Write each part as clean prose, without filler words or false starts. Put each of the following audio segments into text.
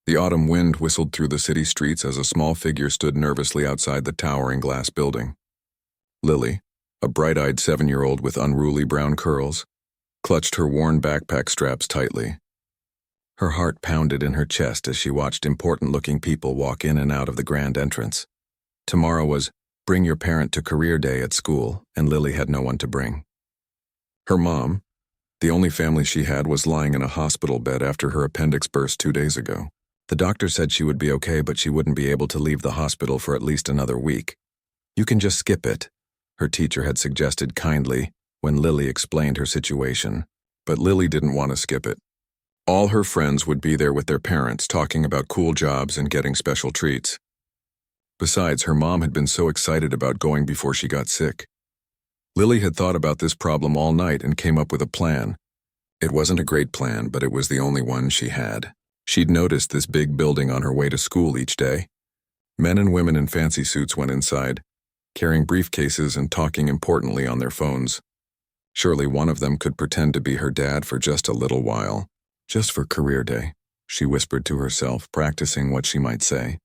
The autumn wind whistled through the city streets as a small figure stood nervously outside the towering glass building. Lily, a bright-eyed 7-year-old with unruly brown curls, clutched her worn backpack straps tightly. Her heart pounded in her chest as she watched important-looking people walk in and out of the grand entrance. Tomorrow was Bring Your Parent to Career Day at school, and Lily had no one to bring. Her mom, the only family she had, was lying in a hospital bed after her appendix burst 2 days ago. The doctor said she would be okay, but she wouldn't be able to leave the hospital for at least another week. "You can just skip it," her teacher had suggested kindly when Lily explained her situation. But Lily didn't want to skip it. All her friends would be there with their parents, talking about cool jobs and getting special treats. Besides, her mom had been so excited about going before she got sick. Lily had thought about this problem all night and came up with a plan. It wasn't a great plan, but it was the only one she had. She'd noticed this big building on her way to school each day. Men and women in fancy suits went inside, carrying briefcases and talking importantly on their phones. Surely one of them could pretend to be her dad for just a little while. Just for career day, she whispered to herself, practicing what she might say.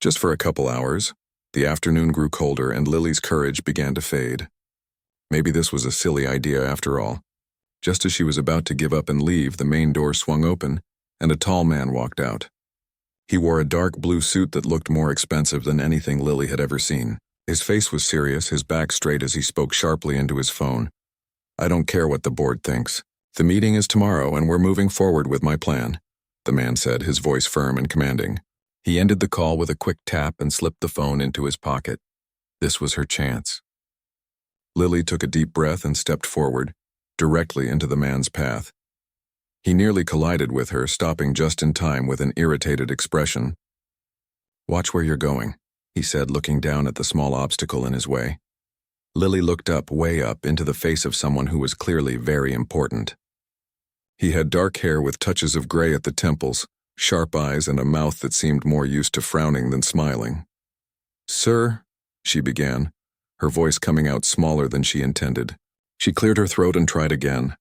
Just for a couple hours. The afternoon grew colder and Lily's courage began to fade. Maybe this was a silly idea after all. Just as she was about to give up and leave, the main door swung open and a tall man walked out. He wore a dark blue suit that looked more expensive than anything Lily had ever seen. His face was serious, his back straight as he spoke sharply into his phone. "I don't care what the board thinks. The meeting is tomorrow and we're moving forward with my plan," the man said, his voice firm and commanding. He ended the call with a quick tap and slipped the phone into his pocket. This was her chance. Lily took a deep breath and stepped forward, directly into the man's path. He nearly collided with her, stopping just in time with an irritated expression. "Watch where you're going," he said, looking down at the small obstacle in his way. Lily looked up, way up, into the face of someone who was clearly very important. He had dark hair with touches of gray at the temples, sharp eyes, and a mouth that seemed more used to frowning than smiling. "Sir," she began, her voice coming out smaller than she intended. She cleared her throat and tried again.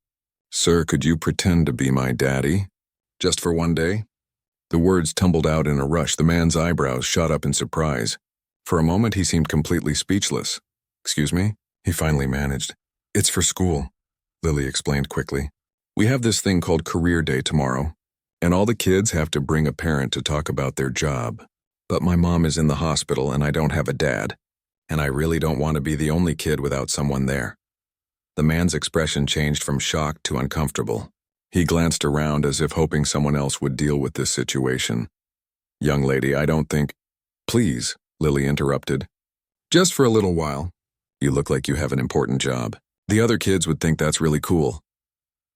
"Sir, could you pretend to be my daddy? Just for one day?" The words tumbled out in a rush. The man's eyebrows shot up in surprise. For a moment he seemed completely speechless. "Excuse me?" he finally managed. "It's for school," Lily explained quickly. "We have this thing called Career Day tomorrow, and all the kids have to bring a parent to talk about their job. But my mom is in the hospital and I don't have a dad, and I really don't want to be the only kid without someone there." The man's expression changed from shock to uncomfortable. He glanced around as if hoping someone else would deal with this situation. "Young lady, I don't think—" "Please," Lily interrupted. "Just for a little while. You look like you have an important job. The other kids would think that's really cool."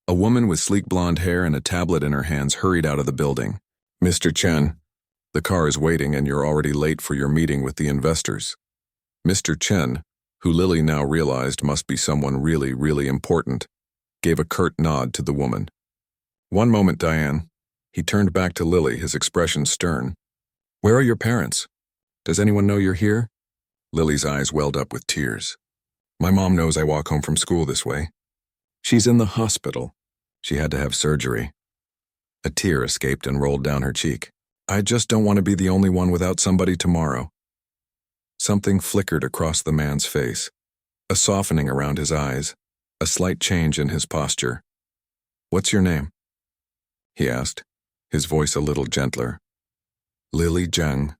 A woman with sleek blonde hair and a tablet in her hands hurried out of the building. "Mr. Chen, the car is waiting and you're already late for your meeting with the investors." Mr. Chen, who Lily now realized must be someone really, really important, gave a curt nod to the woman. "One moment, Diane." He turned back to Lily, his expression stern. "Where are your parents? Does anyone know you're here?" Lily's eyes welled up with tears. "My mom knows I walk home from school this way. She's in the hospital. She had to have surgery." A tear escaped and rolled down her cheek. "I just don't want to be the only one without somebody tomorrow." Something flickered across the man's face, a softening around his eyes, a slight change in his posture. "What's your name?" he asked, his voice a little gentler. "Lily Zhang,"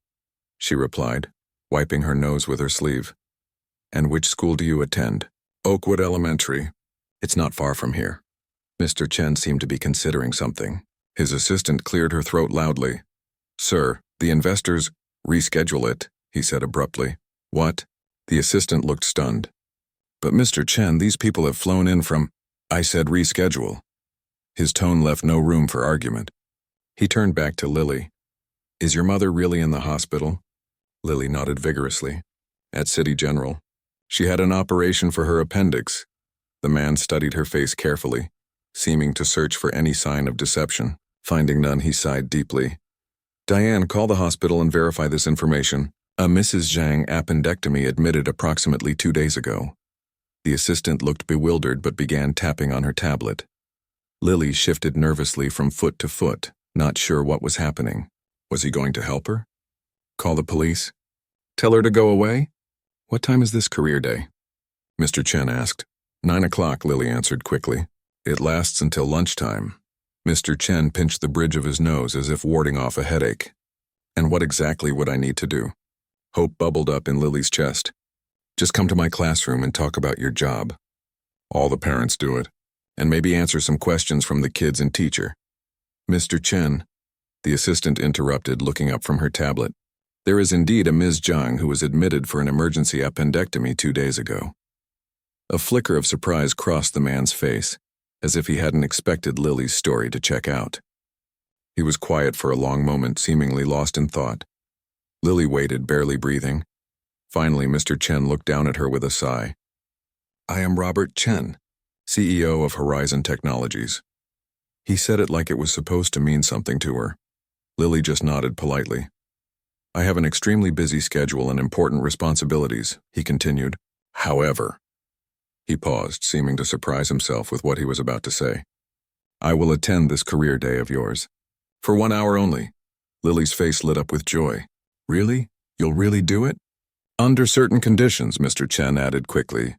she replied, wiping her nose with her sleeve. "And which school do you attend?" "Oakwood Elementary. It's not far from here." Mr. Chen seemed to be considering something. His assistant cleared her throat loudly. "Sir, the investors—" "Reschedule it," he said abruptly. "What?" The assistant looked stunned. "But Mr. Chen, these people have flown in from—" "I said reschedule." His tone left no room for argument. He turned back to Lily. "Is your mother really in the hospital?" Lily nodded vigorously. "At City General. She had an operation for her appendix." The man studied her face carefully, seeming to search for any sign of deception. Finding none, he sighed deeply. "Diane, call the hospital and verify this information. A Mrs. Zhang appendectomy admitted approximately 2 days ago." The assistant looked bewildered but began tapping on her tablet. Lily shifted nervously from foot to foot, not sure what was happening. Was he going to help her? Call the police? Tell her to go away? What time is this career day? Mr. Chen asked. 9 o'clock, Lily answered quickly. It lasts until lunchtime. Mr. Chen pinched the bridge of his nose as if warding off a headache. And what exactly would I need to do? Hope bubbled up in Lily's chest. Just come to my classroom and talk about your job. All the parents do it. And maybe answer some questions from the kids and teacher. Mr. Chen, the assistant interrupted, looking up from her tablet. There is indeed a Ms. Zhang who was admitted for an emergency appendectomy 2 days ago. A flicker of surprise crossed the man's face, as if he hadn't expected Lily's story to check out. He was quiet for a long moment, seemingly lost in thought. Lily waited, barely breathing. Finally, Mr. Chen looked down at her with a sigh. I am Robert Chen, CEO of Horizon Technologies. He said it like it was supposed to mean something to her. Lily just nodded politely. I have an extremely busy schedule and important responsibilities, he continued. However, he paused, seeming to surprise himself with what he was about to say. I will attend this career day of yours. For 1 hour only. Lily's face lit up with joy. Really? You'll really do it? Under certain conditions, Mr. Chen added quickly.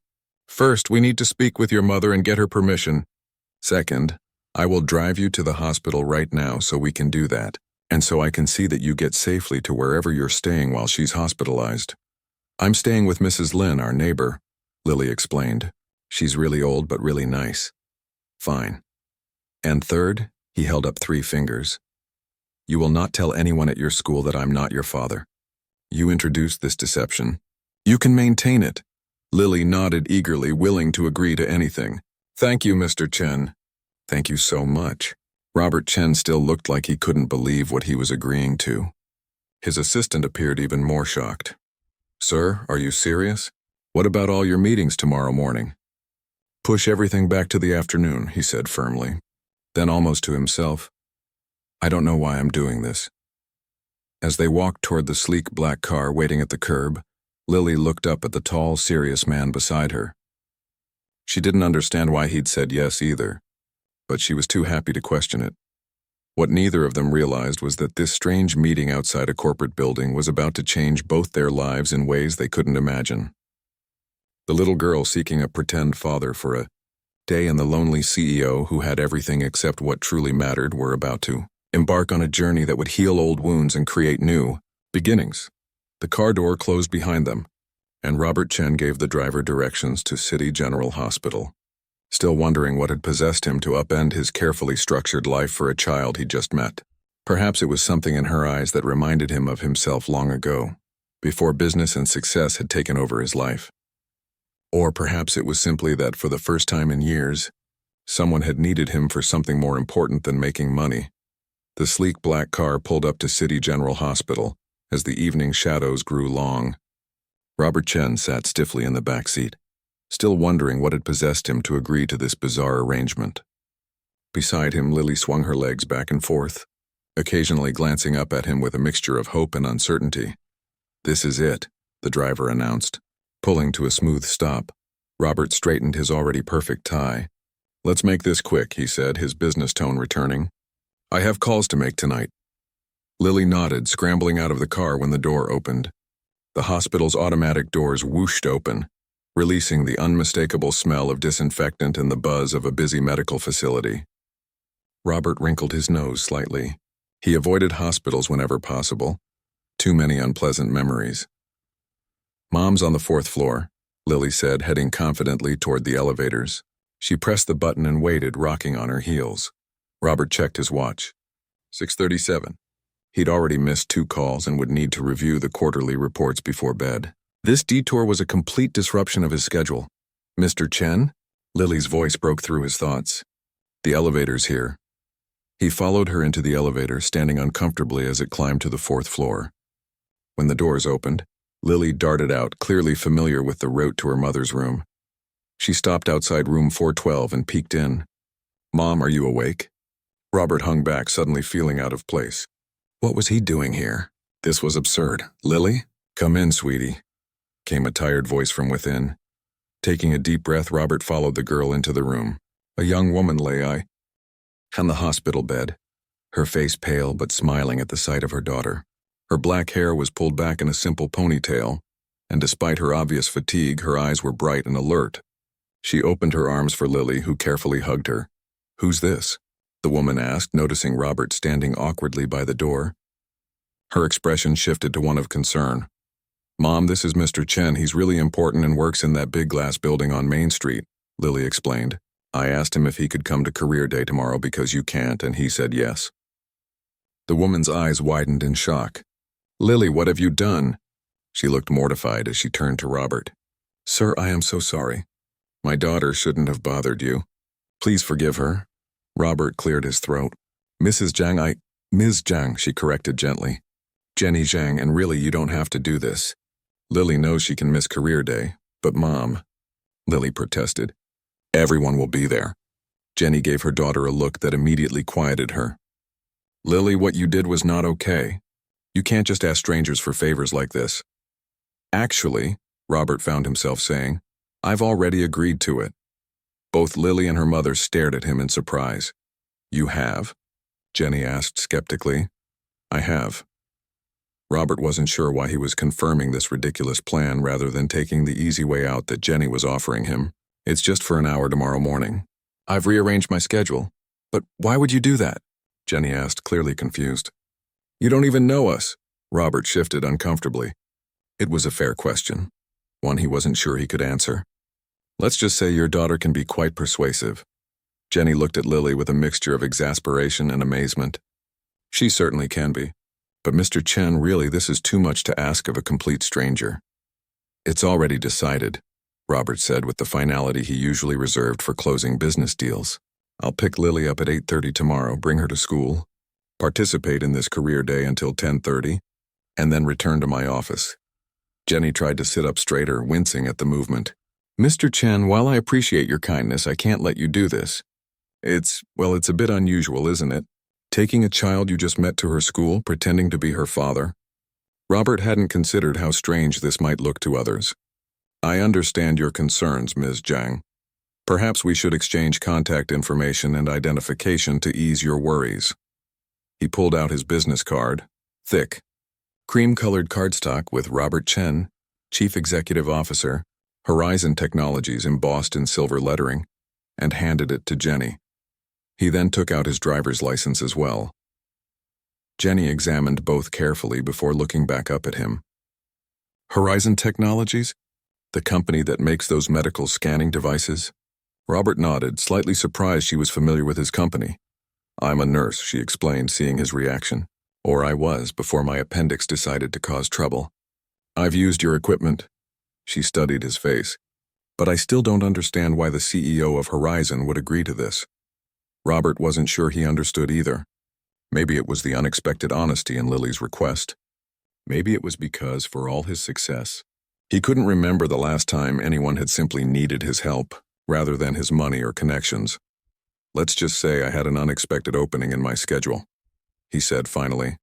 First, we need to speak with your mother and get her permission. Second, I will drive you to the hospital right now so we can do that, and so I can see that you get safely to wherever you're staying while she's hospitalized. I'm staying with Mrs. Lin, our neighbor, Lily explained. She's really old but really nice. Fine. And third, he held up 3 fingers. You will not tell anyone at your school that I'm not your father. You introduced this deception. You can maintain it. Lily nodded eagerly, willing to agree to anything. Thank you, Mr. Chen. Thank you so much. Robert Chen still looked like he couldn't believe what he was agreeing to. His assistant appeared even more shocked. Sir, are you serious? What about all your meetings tomorrow morning? Push everything back to the afternoon, he said firmly. Then almost to himself, I don't know why I'm doing this. As they walked toward the sleek black car waiting at the curb, Lily looked up at the tall, serious man beside her. She didn't understand why he'd said yes either, but she was too happy to question it. What neither of them realized was that this strange meeting outside a corporate building was about to change both their lives in ways they couldn't imagine. The little girl seeking a pretend father for a day and the lonely CEO who had everything except what truly mattered were about to embark on a journey that would heal old wounds and create new beginnings. The car door closed behind them, and Robert Chen gave the driver directions to City General Hospital, still wondering what had possessed him to upend his carefully structured life for a child he'd just met. Perhaps it was something in her eyes that reminded him of himself long ago, before business and success had taken over his life. Or perhaps it was simply that for the first time in years, someone had needed him for something more important than making money. The sleek black car pulled up to City General Hospital as the evening shadows grew long. Robert Chen sat stiffly in the back seat, still wondering what had possessed him to agree to this bizarre arrangement. Beside him, Lily swung her legs back and forth, occasionally glancing up at him with a mixture of hope and uncertainty. This is it, the driver announced. Pulling to a smooth stop, Robert straightened his already perfect tie. Let's make this quick, he said, his business tone returning. I have calls to make tonight. Lily nodded, scrambling out of the car when the door opened. The hospital's automatic doors whooshed open, releasing the unmistakable smell of disinfectant and the buzz of a busy medical facility. Robert wrinkled his nose slightly. He avoided hospitals whenever possible. Too many unpleasant memories. Mom's on the 4th floor, Lily said, heading confidently toward the elevators. She pressed the button and waited, rocking on her heels. Robert checked his watch. 6:37. He'd already missed 2 calls and would need to review the quarterly reports before bed. This detour was a complete disruption of his schedule. Mr. Chen? Lily's voice broke through his thoughts. The elevator's here. He followed her into the elevator, standing uncomfortably as it climbed to the 4th floor. When the doors opened, Lily darted out, clearly familiar with the route to her mother's room. She stopped outside room 412 and peeked in. Mom, are you awake? Robert hung back, suddenly feeling out of place. What was he doing here? This was absurd. Lily? Come in, sweetie, came a tired voice from within. Taking a deep breath, Robert followed the girl into the room. A young woman lay on the hospital bed, her face pale but smiling at the sight of her daughter. Her black hair was pulled back in a simple ponytail, and despite her obvious fatigue, her eyes were bright and alert. She opened her arms for Lily, who carefully hugged her. "Who's this?" the woman asked, noticing Robert standing awkwardly by the door. Her expression shifted to one of concern. "Mom, this is Mr. Chen. He's really important and works in that big glass building on Main Street," Lily explained. "I asked him if he could come to career day tomorrow because you can't, and he said yes." The woman's eyes widened in shock. "Lily, what have you done?" She looked mortified as she turned to Robert. "Sir, I am so sorry. My daughter shouldn't have bothered you. Please forgive her." Robert cleared his throat. "Mrs. Zhang, Ms. Zhang," she corrected gently. "Jenny Zhang, and really you don't have to do this. Lily knows she can miss career day, but Mom," Lily protested. "Everyone will be there." Jenny gave her daughter a look that immediately quieted her. "Lily, what you did was not okay. You can't just ask strangers for favors like this." "Actually," Robert found himself saying, "I've already agreed to it." Both Lily and her mother stared at him in surprise. "You have?" Jenny asked skeptically. "I have." Robert wasn't sure why he was confirming this ridiculous plan rather than taking the easy way out that Jenny was offering him. "It's just for an hour tomorrow morning. I've rearranged my schedule." "But why would you do that?" Jenny asked, clearly confused. "You don't even know us." Robert shifted uncomfortably. It was a fair question, one he wasn't sure he could answer. "Let's just say your daughter can be quite persuasive." Jenny looked at Lily with a mixture of exasperation and amazement. "She certainly can be. But Mr. Chen, really, this is too much to ask of a complete stranger." "It's already decided," Robert said with the finality he usually reserved for closing business deals. "I'll pick Lily up at 8:30 tomorrow, bring her to school, participate in this career day until 10:30, and then return to my office." Jenny tried to sit up straighter, wincing at the movement. "Mr. Chen, while I appreciate your kindness, I can't let you do this. It's a bit unusual, isn't it? Taking a child you just met to her school, pretending to be her father." Robert hadn't considered how strange this might look to others. "I understand your concerns, Ms. Zhang. Perhaps we should exchange contact information and identification to ease your worries." He pulled out his business card, thick, cream-colored cardstock with Robert Chen, Chief Executive Officer, Horizon Technologies embossed in silver lettering, and handed it to Jenny. He then took out his driver's license as well. Jenny examined both carefully before looking back up at him. "Horizon Technologies? The company that makes those medical scanning devices?" Robert nodded, slightly surprised she was familiar with his company. "I'm a nurse," she explained, seeing his reaction. "Or I was, before my appendix decided to cause trouble. I've used your equipment." She studied his face. "But I still don't understand why the CEO of Horizon would agree to this." Robert wasn't sure he understood either. Maybe it was the unexpected honesty in Lily's request. Maybe it was because, for all his success, he couldn't remember the last time anyone had simply needed his help, rather than his money or connections. "Let's just say I had an unexpected opening in my schedule," he said finally.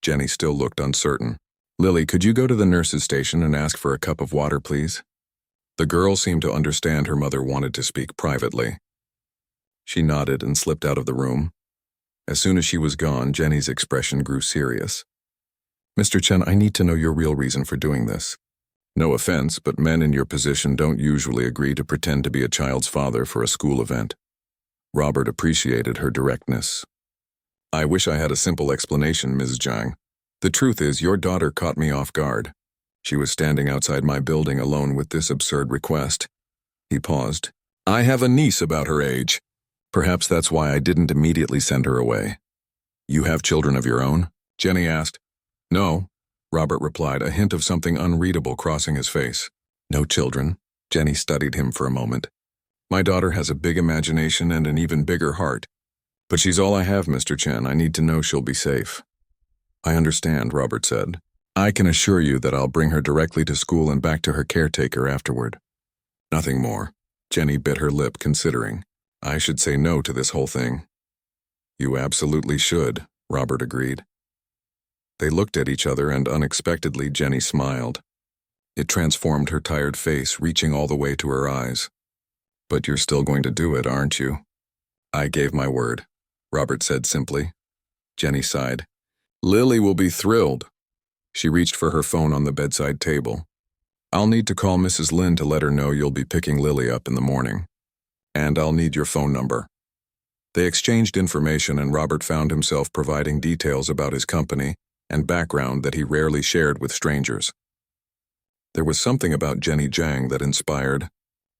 Jenny still looked uncertain. "Lily, could you go to the nurse's station and ask for a cup of water, please?" The girl seemed to understand her mother wanted to speak privately. She nodded and slipped out of the room. As soon as she was gone, Jenny's expression grew serious. "Mr. Chen, I need to know your real reason for doing this. No offense, but men in your position don't usually agree to pretend to be a child's father for a school event." Robert appreciated her directness. "I wish I had a simple explanation, Ms. Zhang. The truth is, your daughter caught me off guard. She was standing outside my building alone with this absurd request." He paused. "I have a niece about her age. Perhaps that's why I didn't immediately send her away." "You have children of your own?" Jenny asked. "No," Robert replied, a hint of something unreadable crossing his face. "No children." Jenny studied him for a moment. "My daughter has a big imagination and an even bigger heart. But she's all I have, Mr. Chen. I need to know she'll be safe." "I understand," Robert said. "I can assure you that I'll bring her directly to school and back to her caretaker afterward." "Nothing more." Jenny bit her lip, considering. "I should say no to this whole thing." "You absolutely should," Robert agreed. They looked at each other, and unexpectedly Jenny smiled. It transformed her tired face, reaching all the way to her eyes. "But you're still going to do it, aren't you?" "I gave my word," Robert said simply. Jenny sighed. Lily will be thrilled. She reached for her phone on the bedside table. I'll need to call Mrs. Lynn to let her know you'll be picking Lily up in the morning. And I'll need your phone number. They exchanged information, and Robert found himself providing details about his company and background that he rarely shared with strangers. There was something about Jenny Jiang that inspired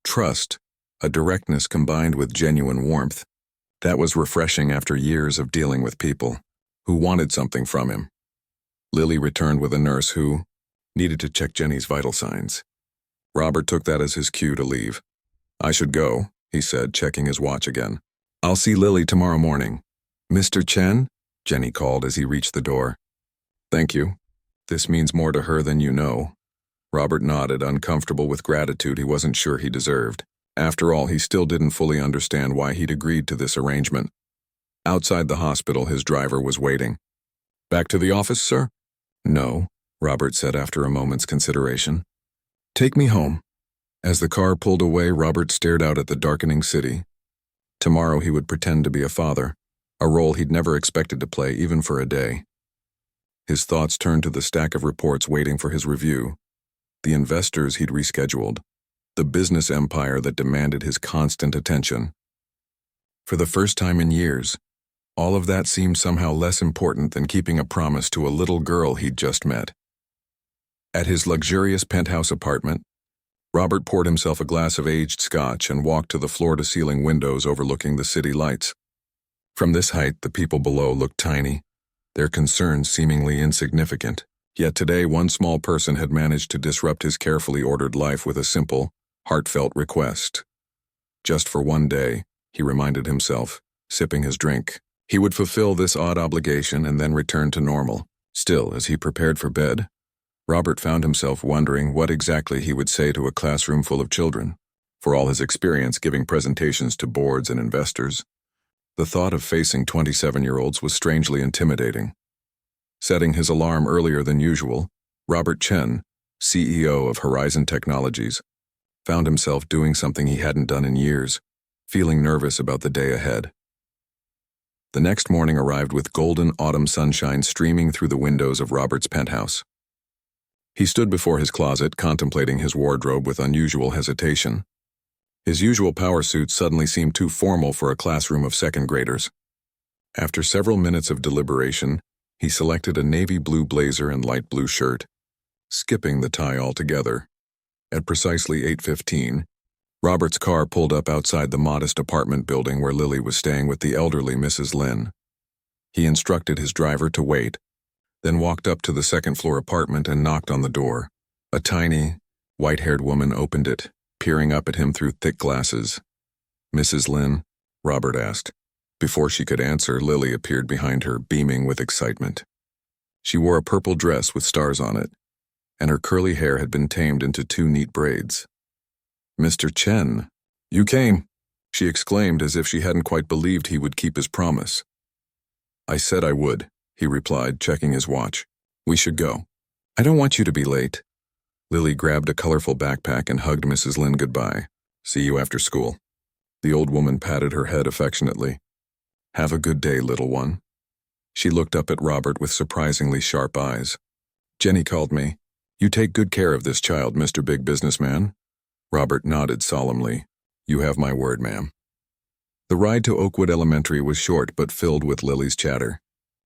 trust, a directness combined with genuine warmth. That was refreshing after years of dealing with people who wanted something from him. Lily returned with a nurse who needed to check Jenny's vital signs. Robert took that as his cue to leave. I should go, he said, checking his watch again. I'll see Lily tomorrow morning. Mr. Chen? Jenny called as he reached the door. Thank you. This means more to her than you know. Robert nodded, uncomfortable with gratitude he wasn't sure he deserved. After all, he still didn't fully understand why he'd agreed to this arrangement. Outside the hospital, his driver was waiting. Back to the office, sir? No, Robert said after a moment's consideration. Take me home. As the car pulled away, Robert stared out at the darkening city. Tomorrow he would pretend to be a father, a role he'd never expected to play even for a day. His thoughts turned to the stack of reports waiting for his review, the investors he'd rescheduled, the business empire that demanded his constant attention. For the first time in years, all of that seemed somehow less important than keeping a promise to a little girl he'd just met. At his luxurious penthouse apartment, Robert poured himself a glass of aged scotch and walked to the floor-to-ceiling windows overlooking the city lights. From this height, the people below looked tiny, their concerns seemingly insignificant. Yet today, one small person had managed to disrupt his carefully ordered life with a simple, heartfelt request. Just for one day, he reminded himself, sipping his drink, he would fulfill this odd obligation and then return to normal. Still, as he prepared for bed, Robert found himself wondering what exactly he would say to a classroom full of children. For all his experience giving presentations to boards and investors, the thought of facing 27-year-olds was strangely intimidating. Setting his alarm earlier than usual, Robert Chen, CEO of Horizon Technologies, found himself doing something he hadn't done in years, feeling nervous about the day ahead. The next morning arrived with golden autumn sunshine streaming through the windows of Robert's penthouse. He stood before his closet, contemplating his wardrobe with unusual hesitation. His usual power suit suddenly seemed too formal for a classroom of second graders. After several minutes of deliberation, he selected a navy blue blazer and light blue shirt, skipping the tie altogether. At precisely 8:15, Robert's car pulled up outside the modest apartment building where Lily was staying with the elderly Mrs. Lynn. He instructed his driver to wait, then walked up to the second-floor apartment and knocked on the door. A tiny, white-haired woman opened it, peering up at him through thick glasses. Mrs. Lynn? Robert asked. Before she could answer, Lily appeared behind her, beaming with excitement. She wore a purple dress with stars on it, and her curly hair had been tamed into two neat braids. Mr. Chen, you came, she exclaimed as if she hadn't quite believed he would keep his promise. I said I would, he replied, checking his watch. We should go. I don't want you to be late. Lily grabbed a colorful backpack and hugged Mrs. Lynn goodbye. See you after school. The old woman patted her head affectionately. Have a good day, little one. She looked up at Robert with surprisingly sharp eyes. Jenny called me. You take good care of this child, Mr. Big Businessman. Robert nodded solemnly. You have my word, ma'am. The ride to Oakwood Elementary was short but filled with Lily's chatter.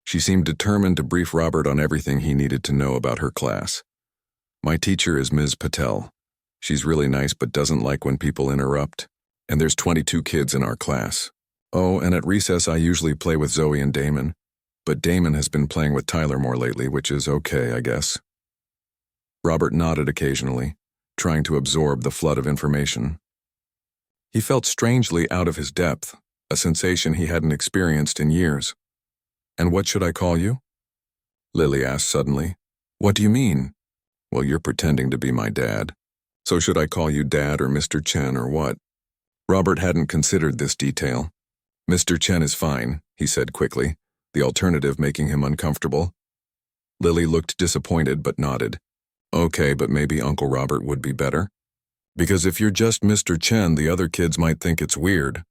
She seemed determined to brief Robert on everything he needed to know about her class. My teacher is Ms. Patel. She's really nice but doesn't like when people interrupt. And there's 22 kids in our class. Oh, and at recess I usually play with Zoe and Damon. But Damon has been playing with Tyler more lately, which is okay, I guess. Robert nodded occasionally, trying to absorb the flood of information. He felt strangely out of his depth, a sensation he hadn't experienced in years. And what should I call you? Lily asked suddenly. What do you mean? Well, you're pretending to be my dad. So should I call you Dad or Mr. Chen or what? Robert hadn't considered this detail. Mr. Chen is fine, he said quickly, the alternative making him uncomfortable. Lily looked disappointed but nodded. Okay, but maybe Uncle Robert would be better? Because if you're just Mr. Chen, the other kids might think it's weird.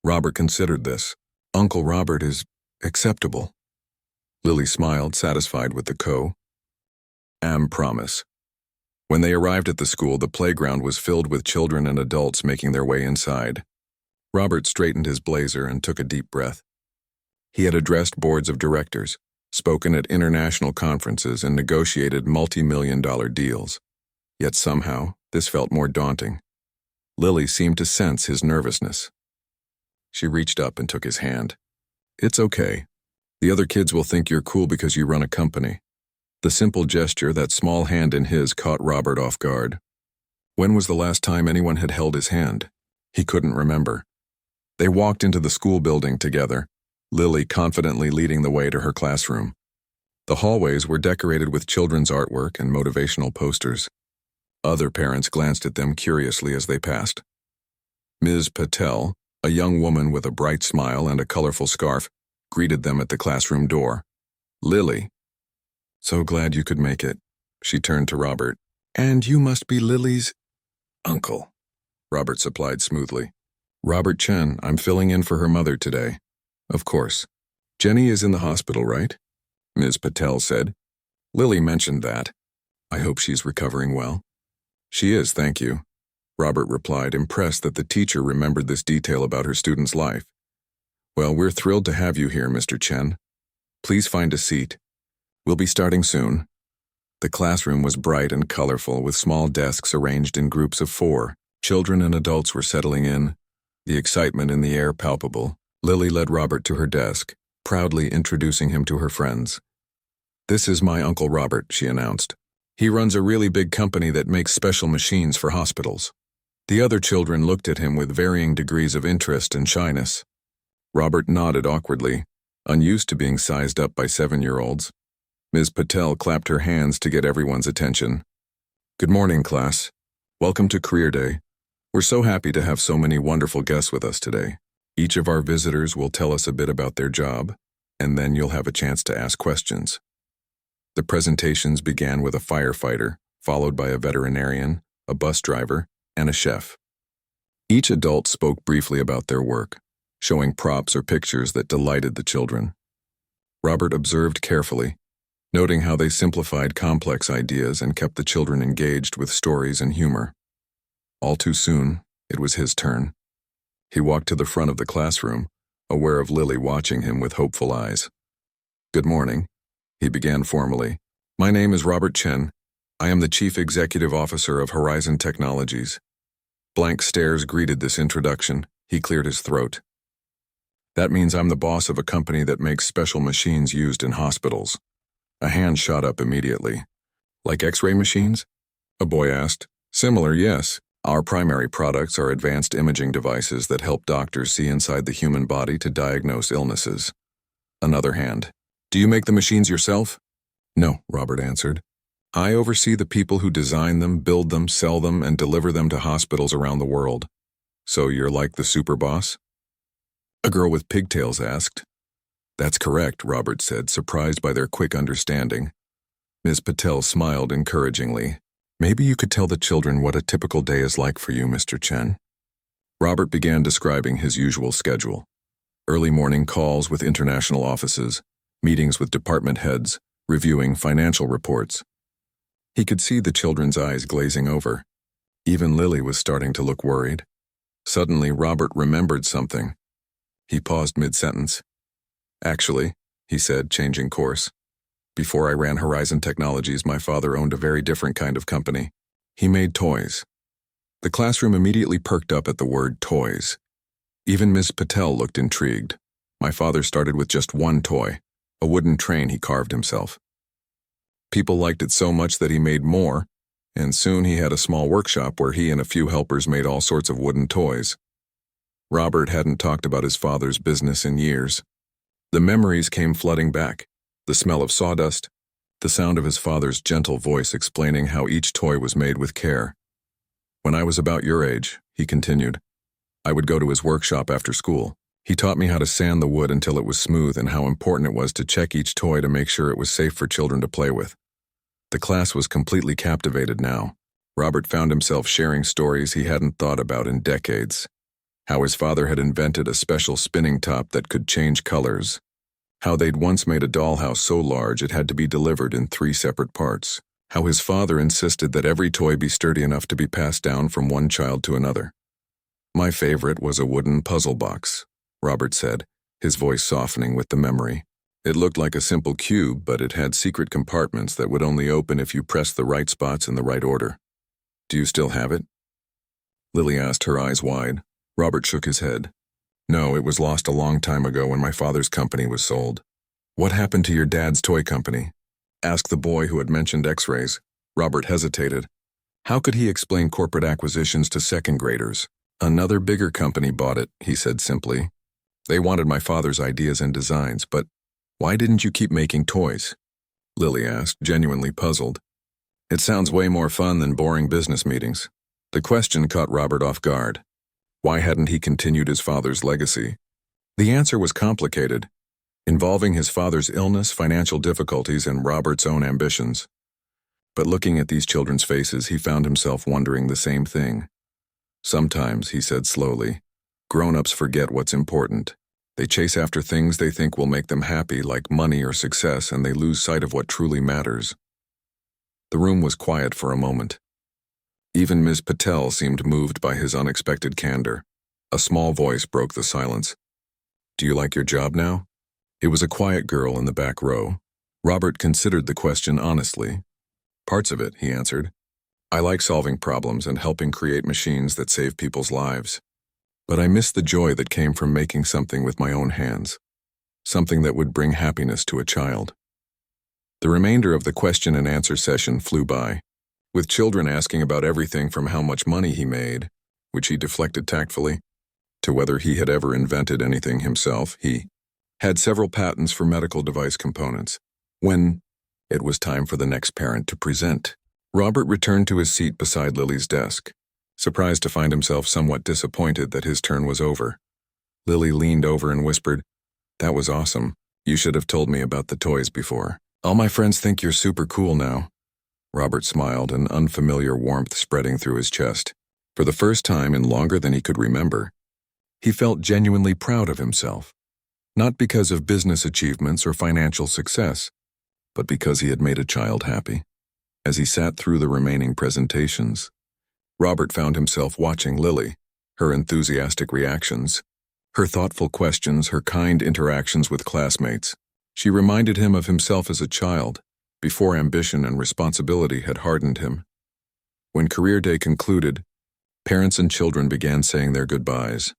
Robert considered this. Uncle Robert is acceptable. Lily smiled, satisfied with the co-am promise. When they arrived at the school, the playground was filled with children and adults making their way inside. Robert straightened his blazer and took a deep breath. He had addressed boards of directors, spoken at international conferences, and negotiated multi-million-dollar deals. Yet somehow, this felt more daunting. Lily seemed to sense his nervousness. She reached up and took his hand. "It's okay. The other kids will think you're cool because you run a company." The simple gesture, that small hand in his, caught Robert off guard. When was the last time anyone had held his hand? He couldn't remember. They walked into the school building together, Lily confidently leading the way to her classroom. The hallways were decorated with children's artwork and motivational posters. Other parents glanced at them curiously as they passed. Ms. Patel, a young woman with a bright smile and a colorful scarf, greeted them at the classroom door. "Lily, so glad you could make it." She turned to Robert. "And you must be Lily's uncle," Robert supplied smoothly. "Robert Chen, I'm filling in for her mother today." "Of course. Jenny is in the hospital, right?" Ms. Patel said. "Lily mentioned that. I hope she's recovering well." "She is, thank you," Robert replied, impressed that the teacher remembered this detail about her student's life. "Well, we're thrilled to have you here, Mr. Chen. Please find a seat. We'll be starting soon." The classroom was bright and colorful, with small desks arranged in groups of 4. Children and adults were settling in, the excitement in the air palpable. Lily led Robert to her desk, proudly introducing him to her friends. "This is my Uncle Robert," she announced. "He runs a really big company that makes special machines for hospitals." The other children looked at him with varying degrees of interest and shyness. Robert nodded awkwardly, unused to being sized up by 7-year-olds. Ms. Patel clapped her hands to get everyone's attention. "Good morning, class. Welcome to Career Day. We're so happy to have so many wonderful guests with us today. Each of our visitors will tell us a bit about their job, and then you'll have a chance to ask questions." The presentations began with a firefighter, followed by a veterinarian, a bus driver, and a chef. Each adult spoke briefly about their work, showing props or pictures that delighted the children. Robert observed carefully, noting how they simplified complex ideas and kept the children engaged with stories and humor. All too soon, it was his turn. He walked to the front of the classroom, aware of Lily watching him with hopeful eyes. "Good morning," he began formally. "My name is Robert Chen. I am the Chief Executive Officer of Horizon Technologies." Blank stares greeted this introduction. He cleared his throat. "That means I'm the boss of a company that makes special machines used in hospitals." A hand shot up immediately. "Like X-ray machines?" a boy asked. "Similar, yes. Our primary products are advanced imaging devices that help doctors see inside the human body to diagnose illnesses." Another hand. "Do you make the machines yourself?" "No," Robert answered. "I oversee the people who design them, build them, sell them, and deliver them to hospitals around the world." "So you're like the super boss?" a girl with pigtails asked. "That's correct," Robert said, surprised by their quick understanding. Ms. Patel smiled encouragingly. "Maybe you could tell the children what a typical day is like for you, Mr. Chen." Robert began describing his usual schedule. Early morning calls with international offices, meetings with department heads, reviewing financial reports. He could see the children's eyes glazing over. Even Lily was starting to look worried. Suddenly, Robert remembered something. He paused mid-sentence. "Actually," he said, changing course, "before I ran Horizon Technologies, my father owned a very different kind of company. He made toys." The classroom immediately perked up at the word toys. Even Ms. Patel looked intrigued. "My father started with just one toy, a wooden train he carved himself. People liked it so much that he made more, and soon he had a small workshop where he and a few helpers made all sorts of wooden toys." Robert hadn't talked about his father's business in years. The memories came flooding back. The smell of sawdust, the sound of his father's gentle voice explaining how each toy was made with care. "When I was about your age," he continued, "I would go to his workshop after school. He taught me how to sand the wood until it was smooth and how important it was to check each toy to make sure it was safe for children to play with." The class was completely captivated now. Robert found himself sharing stories he hadn't thought about in decades. How his father had invented a special spinning top that could change colors, How they'd once made a dollhouse so large it had to be delivered in 3 separate parts. How his father insisted that every toy be sturdy enough to be passed down from one child to another. My favorite was a wooden puzzle box, Robert said, his voice softening with the memory. It looked like a simple cube, but it had secret compartments that would only open if you pressed the right spots in the right order. Do you still have it? Lily asked, her eyes wide. Robert shook his head. No, it was lost a long time ago when my father's company was sold. What happened to your dad's toy company? Asked the boy who had mentioned X-rays. Robert hesitated. How could he explain corporate acquisitions to second graders? Another bigger company bought it, he said simply. They wanted my father's ideas and designs, but why didn't you keep making toys? Lily asked, genuinely puzzled. It sounds way more fun than boring business meetings. The question caught Robert off guard. Why hadn't he continued his father's legacy? The answer was complicated, involving his father's illness, financial difficulties, and Robert's own ambitions. But looking at these children's faces, he found himself wondering the same thing. Sometimes, he said slowly, grown-ups forget what's important. They chase after things they think will make them happy, like money or success, and they lose sight of what truly matters. The room was quiet for a moment. Even Ms. Patel seemed moved by his unexpected candor. A small voice broke the silence. Do you like your job now? It was a quiet girl in the back row. Robert considered the question honestly. Parts of it, he answered. I like solving problems and helping create machines that save people's lives. But I miss the joy that came from making something with my own hands. Something that would bring happiness to a child. The remainder of the question and answer session flew by, with children asking about everything from how much money he made, which he deflected tactfully, to whether he had ever invented anything himself. He had several patents for medical device components. When it was time for the next parent to present, Robert returned to his seat beside Lily's desk, surprised to find himself somewhat disappointed that his turn was over. Lily leaned over and whispered, That was awesome. You should have told me about the toys before. All my friends think you're super cool now. Robert smiled, an unfamiliar warmth spreading through his chest. For the first time in longer than he could remember, he felt genuinely proud of himself. Not because of business achievements or financial success, but because he had made a child happy. As he sat through the remaining presentations, Robert found himself watching Lily, her enthusiastic reactions, her thoughtful questions, her kind interactions with classmates. She reminded him of himself as a child, before ambition and responsibility had hardened him. When career day concluded, parents and children began saying their goodbyes.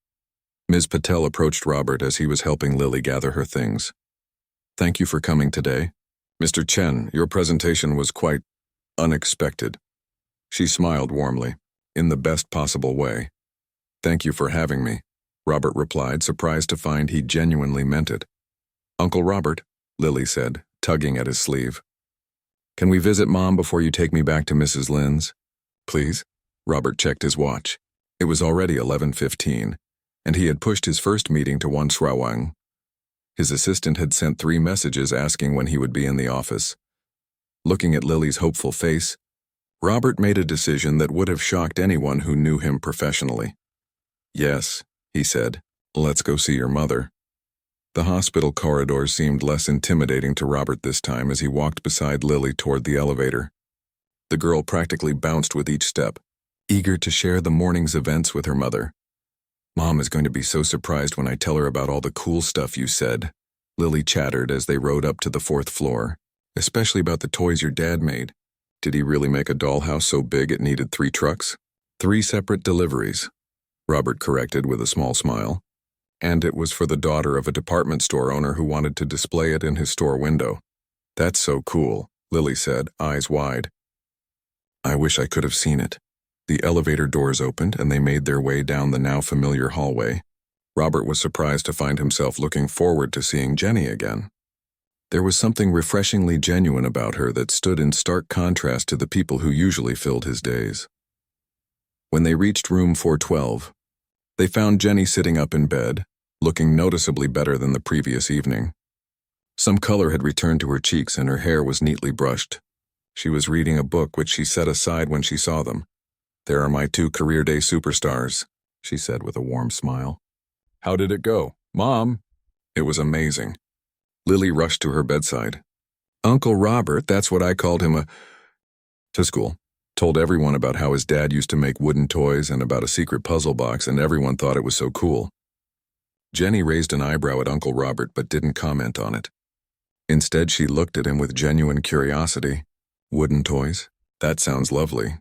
Ms. Patel approached Robert as he was helping Lily gather her things. Thank you for coming today. Mr. Chen, your presentation was quite unexpected. She smiled warmly, in the best possible way. Thank you for having me, Robert replied, surprised to find he genuinely meant it. Uncle Robert, Lily said, tugging at his sleeve. Can we visit Mom before you take me back to Mrs. Lynn's? Please? Robert checked his watch. It was already 11:15, and he had pushed his first meeting to 1 Shrawang. His assistant had sent 3 messages asking when he would be in the office. Looking at Lily's hopeful face, Robert made a decision that would have shocked anyone who knew him professionally. Yes, he said, let's go see your mother. The hospital corridor seemed less intimidating to Robert this time as he walked beside Lily toward the elevator. The girl practically bounced with each step, eager to share the morning's events with her mother. Mom is going to be so surprised when I tell her about all the cool stuff you said, Lily chattered as they rode up to the 4th floor, especially about the toys your dad made. Did he really make a dollhouse so big it needed 3 trucks? 3 separate deliveries, Robert corrected with a small smile. And it was for the daughter of a department store owner who wanted to display it in his store window. That's so cool, Lily said, eyes wide. I wish I could have seen it. The elevator doors opened and they made their way down the now familiar hallway. Robert was surprised to find himself looking forward to seeing Jenny again. There was something refreshingly genuine about her that stood in stark contrast to the people who usually filled his days. When they reached room 412, they found Jenny sitting up in bed, looking noticeably better than the previous evening. Some color had returned to her cheeks and her hair was neatly brushed. She was reading a book which she set aside when she saw them. There are my 2 career day superstars, she said with a warm smile. How did it go, Mom? It was amazing. Lily rushed to her bedside. Uncle Robert, that's what I called him, to school. Told everyone about how his dad used to make wooden toys and about a secret puzzle box, and everyone thought it was so cool. Jenny raised an eyebrow at Uncle Robert but didn't comment on it. Instead, she looked at him with genuine curiosity. Wooden toys? That sounds lovely.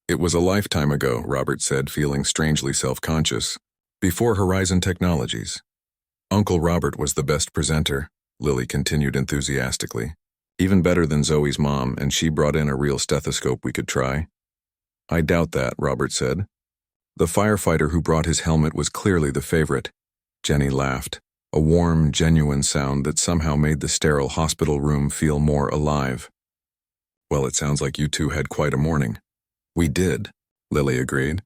It was a lifetime ago, Robert said, feeling strangely self-conscious. Before Horizon Technologies. Uncle Robert was the best presenter, Lily continued enthusiastically. Even better than Zoe's mom, and she brought in a real stethoscope we could try. I doubt that, Robert said. The firefighter who brought his helmet was clearly the favorite. Jenny laughed, a warm, genuine sound that somehow made the sterile hospital room feel more alive. Well, it sounds like you two had quite a morning. We did, Lily agreed.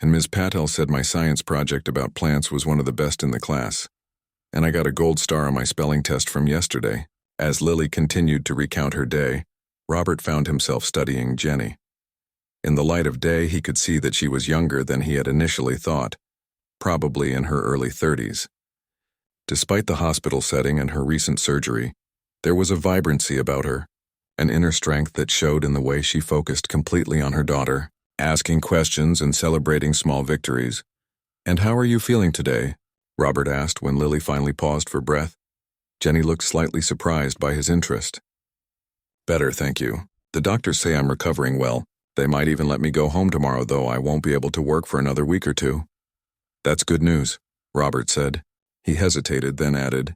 And Ms. Patel said my science project about plants was one of the best in the class. And I got a gold star on my spelling test from yesterday. As Lily continued to recount her day, Robert found himself studying Jenny. In the light of day, he could see that she was younger than he had initially thought, probably in her early 30s. Despite the hospital setting and her recent surgery, there was a vibrancy about her, an inner strength that showed in the way she focused completely on her daughter, asking questions and celebrating small victories. "And how are you feeling today?" Robert asked when Lily finally paused for breath. Jenny looked slightly surprised by his interest. "Better, thank you. The doctors say I'm recovering well. They might even let me go home tomorrow, though I won't be able to work for another week or two." "That's good news," Robert said. He hesitated, then added,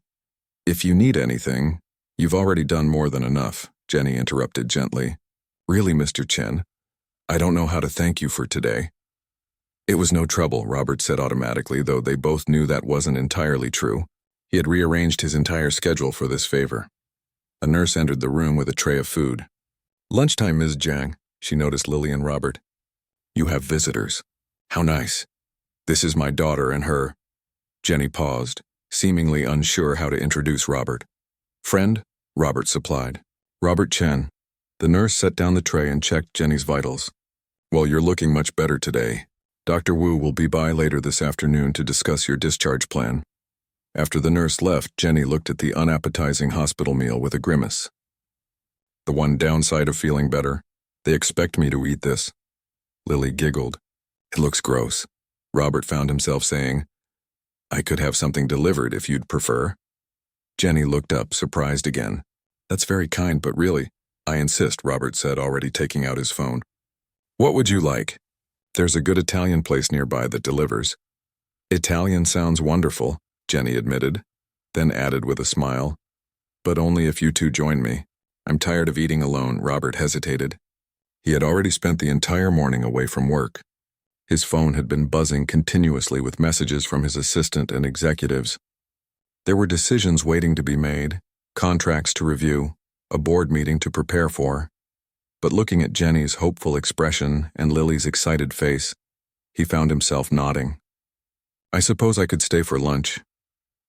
"If you need anything, you've already done more than enough," Jenny interrupted gently. "Really, Mr. Chen, I don't know how to thank you for today." "It was no trouble," Robert said automatically, though they both knew that wasn't entirely true. He had rearranged his entire schedule for this favor. A nurse entered the room with a tray of food. "Lunchtime, Ms. Jiang," she noticed Lily and Robert. "You have visitors. How nice. This is my daughter and her." Jenny paused, seemingly unsure how to introduce Robert. "Friend," Robert supplied. "Robert Chen." The nurse set down the tray and checked Jenny's vitals. "Well, you're looking much better today. Dr. Wu will be by later this afternoon to discuss your discharge plan." After the nurse left, Jenny looked at the unappetizing hospital meal with a grimace. "The one downside of feeling better, they expect me to eat this." Lily giggled. "It looks gross." Robert found himself saying, "I could have something delivered if you'd prefer." Jenny looked up, surprised again. "That's very kind, but really, I insist," Robert said, already taking out his phone. "What would you like?" "There's a good Italian place nearby that delivers." "Italian sounds wonderful," Jenny admitted, then added with a smile, "But only if you two join me. I'm tired of eating alone." Robert hesitated. He had already spent the entire morning away from work. His phone had been buzzing continuously with messages from his assistant and executives. There were decisions waiting to be made, contracts to review, a board meeting to prepare for. But looking at Jenny's hopeful expression and Lily's excited face, he found himself nodding. "I suppose I could stay for lunch."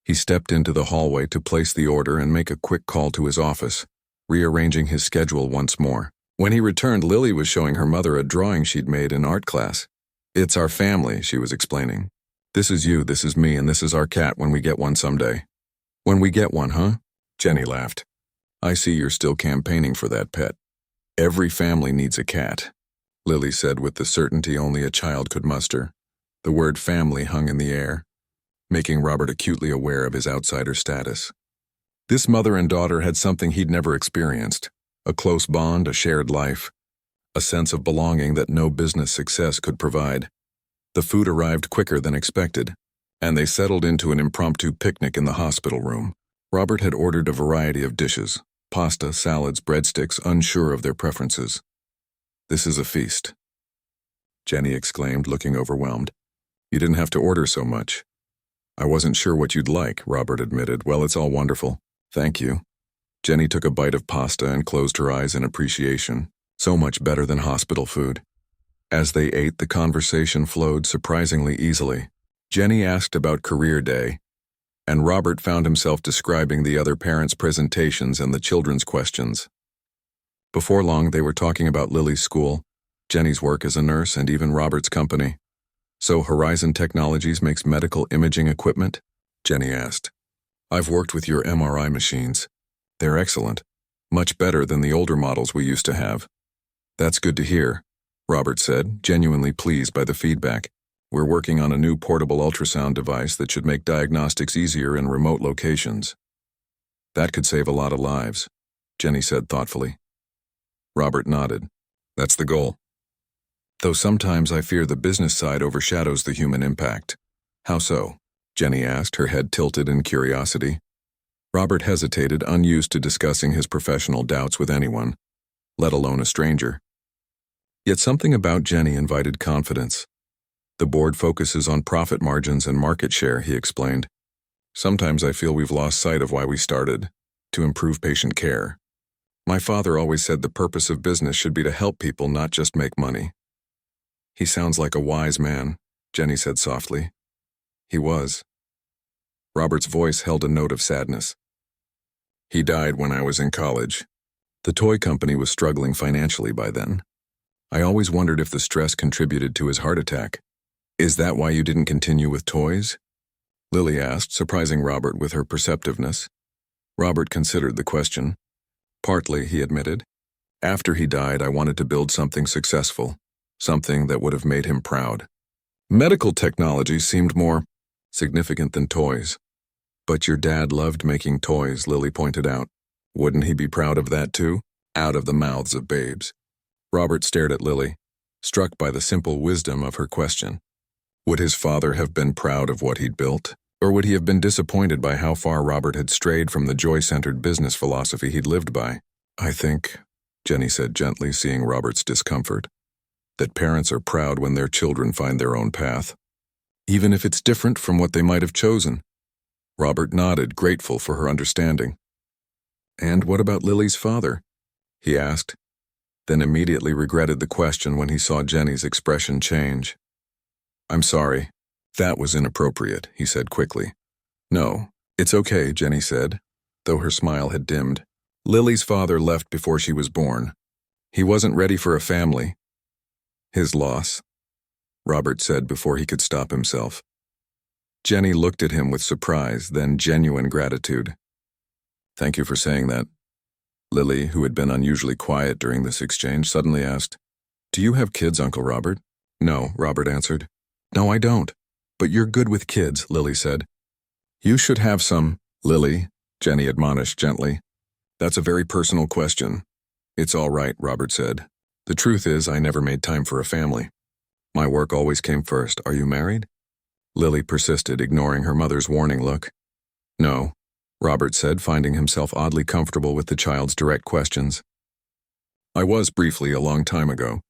He stepped into the hallway to place the order and make a quick call to his office, rearranging his schedule once more. When he returned, Lily was showing her mother a drawing she'd made in art class. "It's our family," she was explaining. "This is you, this is me, and this is our cat when we get one someday." "When we get one, huh?" Jenny laughed. "I see you're still campaigning for that pet." "Every family needs a cat," Lily said with the certainty only a child could muster. The word family hung in the air, making Robert acutely aware of his outsider status. This mother and daughter had something he'd never experienced, a close bond, a shared life, a sense of belonging that no business success could provide. The food arrived quicker than expected, and they settled into an impromptu picnic in the hospital room. Robert had ordered a variety of dishes, pasta, salads, breadsticks, unsure of their preferences. "This is a feast," Jenny exclaimed, looking overwhelmed. "You didn't have to order so much." "I wasn't sure what you'd like," Robert admitted. "Well, it's all wonderful. Thank you." Jenny took a bite of pasta and closed her eyes in appreciation. So much better than hospital food. As they ate, the conversation flowed surprisingly easily. Jenny asked about career day, and Robert found himself describing the other parents' presentations and the children's questions. Before long, they were talking about Lily's school, Jenny's work as a nurse, and even Robert's company. "So Horizon Technologies makes medical imaging equipment?" Jenny asked. I've worked with your MRI machines. They're excellent. Much better than the older models we used to have. That's good to hear, Robert said, genuinely pleased by the feedback. We're working on a new portable ultrasound device that should make diagnostics easier in remote locations. That could save a lot of lives, Jenny said thoughtfully. Robert nodded. That's the goal. Though sometimes I fear the business side overshadows the human impact. How so? Jenny asked, her head tilted in curiosity. Robert hesitated, unused to discussing his professional doubts with anyone, let alone a stranger. Yet something about Jenny invited confidence. The board focuses on profit margins and market share, he explained. Sometimes I feel we've lost sight of why we started, to improve patient care. My father always said the purpose of business should be to help people, not just make money. He sounds like a wise man, Jenny said softly. He was. Robert's voice held a note of sadness. He died when I was in college. The toy company was struggling financially by then. I always wondered if the stress contributed to his heart attack. Is that why you didn't continue with toys? Lily asked, surprising Robert with her perceptiveness. Robert considered the question. Partly, he admitted. After he died, I wanted to build something successful, something that would have made him proud. Medical technology seemed more significant than toys. But your dad loved making toys, Lily pointed out. Wouldn't he be proud of that too? Out of the mouths of babes. Robert stared at Lily, struck by the simple wisdom of her question. Would his father have been proud of what he'd built? Or would he have been disappointed by how far Robert had strayed from the joy-centered business philosophy he'd lived by? I think, Jenny said gently, seeing Robert's discomfort, that parents are proud when their children find their own path, even if it's different from what they might have chosen. Robert nodded, grateful for her understanding. And what about Lily's father? He asked, then immediately regretted the question when he saw Jenny's expression change. I'm sorry. That was inappropriate, he said quickly. No, it's okay, Jenny said, though her smile had dimmed. Lily's father left before she was born. He wasn't ready for a family. His loss, Robert said before he could stop himself. Jenny looked at him with surprise, then genuine gratitude. Thank you for saying that. Lily, who had been unusually quiet during this exchange, suddenly asked, Do you have kids, Uncle Robert? No, Robert answered. No, I don't. But you're good with kids, Lily said. You should have some, Lily, Jenny admonished gently. That's a very personal question. It's all right, Robert said. The truth is, I never made time for a family. My work always came first. Are you married? Lily persisted, ignoring her mother's warning look. No, Robert said, finding himself oddly comfortable with the child's direct questions. I was briefly a long time ago.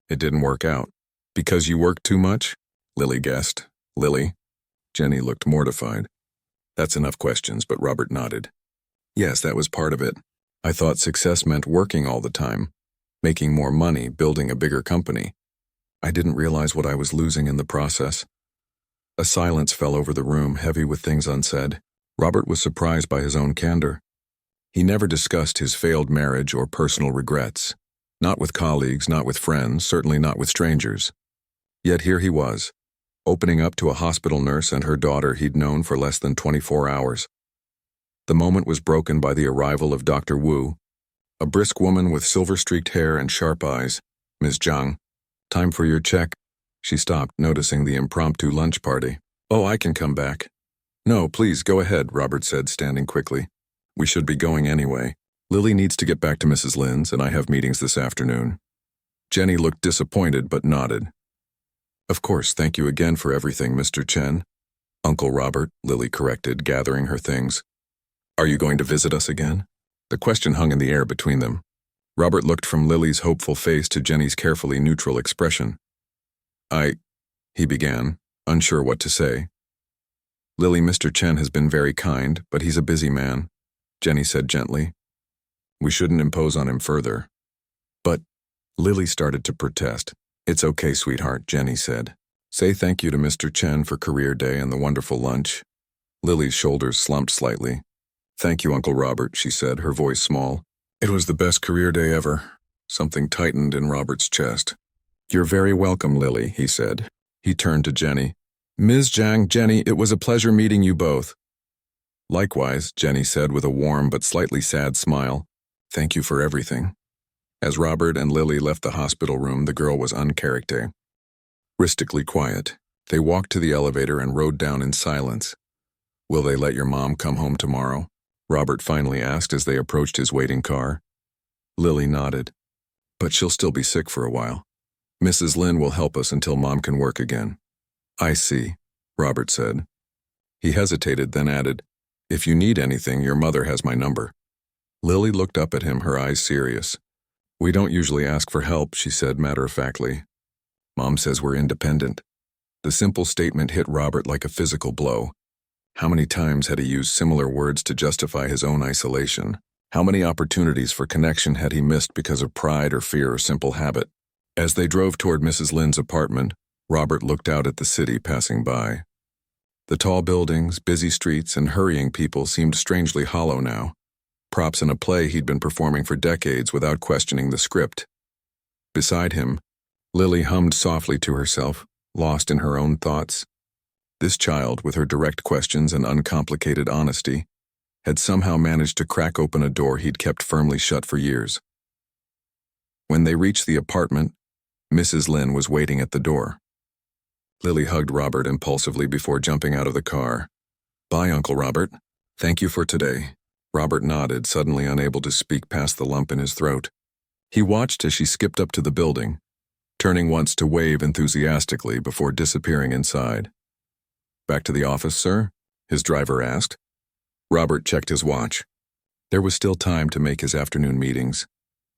It didn't work out. Because you worked too much? Lily guessed. Lily? Jenny looked mortified. That's enough questions, but Robert nodded. Yes, that was part of it. I thought success meant working all the time, making more money, building a bigger company. I didn't realize what I was losing in the process. A silence fell over the room, heavy with things unsaid. Robert was surprised by his own candor. He never discussed his failed marriage or personal regrets. Not with colleagues, not with friends, certainly not with strangers. Yet here he was, opening up to a hospital nurse and her daughter he'd known for less than 24 hours. The moment was broken by the arrival of Dr. Wu, a brisk woman with silver-streaked hair and sharp eyes. Ms. Zhang, time for your check. She stopped, noticing the impromptu lunch party. Oh, I can come back. No, please, go ahead, Robert said, standing quickly. We should be going anyway. Lily needs to get back to Mrs. Lin's, and I have meetings this afternoon. Jenny looked disappointed but nodded. Of course, thank you again for everything, Mr. Chen. Uncle Robert, Lily corrected, gathering her things. Are you going to visit us again? The question hung in the air between them. Robert looked from Lily's hopeful face to Jenny's carefully neutral expression. He began, unsure what to say. Lily, Mr. Chen has been very kind, but he's a busy man, Jenny said gently. We shouldn't impose on him further. But Lily started to protest. It's okay, sweetheart, Jenny said. Say thank you to Mr. Chen for career day and the wonderful lunch. Lily's shoulders slumped slightly. Thank you, Uncle Robert, she said, her voice small. It was the best career day ever. Something tightened in Robert's chest. You're very welcome, Lily, he said. He turned to Jenny. Ms. Zhang, Jenny, it was a pleasure meeting you both. Likewise, Jenny said with a warm but slightly sad smile. Thank you for everything. As Robert and Lily left the hospital room, the girl was uncharacteristically quiet. They walked to the elevator and rode down in silence. Will they let your mom come home tomorrow? Robert finally asked as they approached his waiting car. Lily nodded. But she'll still be sick for a while. Mrs. Lynn will help us until Mom can work again. I see, Robert said. He hesitated, then added, If you need anything, your mother has my number. Lily looked up at him, her eyes serious. We don't usually ask for help, she said matter-of-factly. Mom says we're independent. The simple statement hit Robert like a physical blow. How many times had he used similar words to justify his own isolation? How many opportunities for connection had he missed because of pride or fear or simple habit? As they drove toward Mrs. Lynn's apartment, Robert looked out at the city passing by. The tall buildings, busy streets, and hurrying people seemed strangely hollow now. Props in a play he'd been performing for decades without questioning the script. Beside him, Lily hummed softly to herself, lost in her own thoughts. This child, with her direct questions and uncomplicated honesty, had somehow managed to crack open a door he'd kept firmly shut for years. When they reached the apartment, Mrs. Lynn was waiting at the door. Lily hugged Robert impulsively before jumping out of the car. Bye, Uncle Robert. Thank you for today. Robert nodded, suddenly unable to speak past the lump in his throat. He watched as she skipped up to the building, turning once to wave enthusiastically before disappearing inside. Back to the office, sir? His driver asked. Robert checked his watch. There was still time to make his afternoon meetings,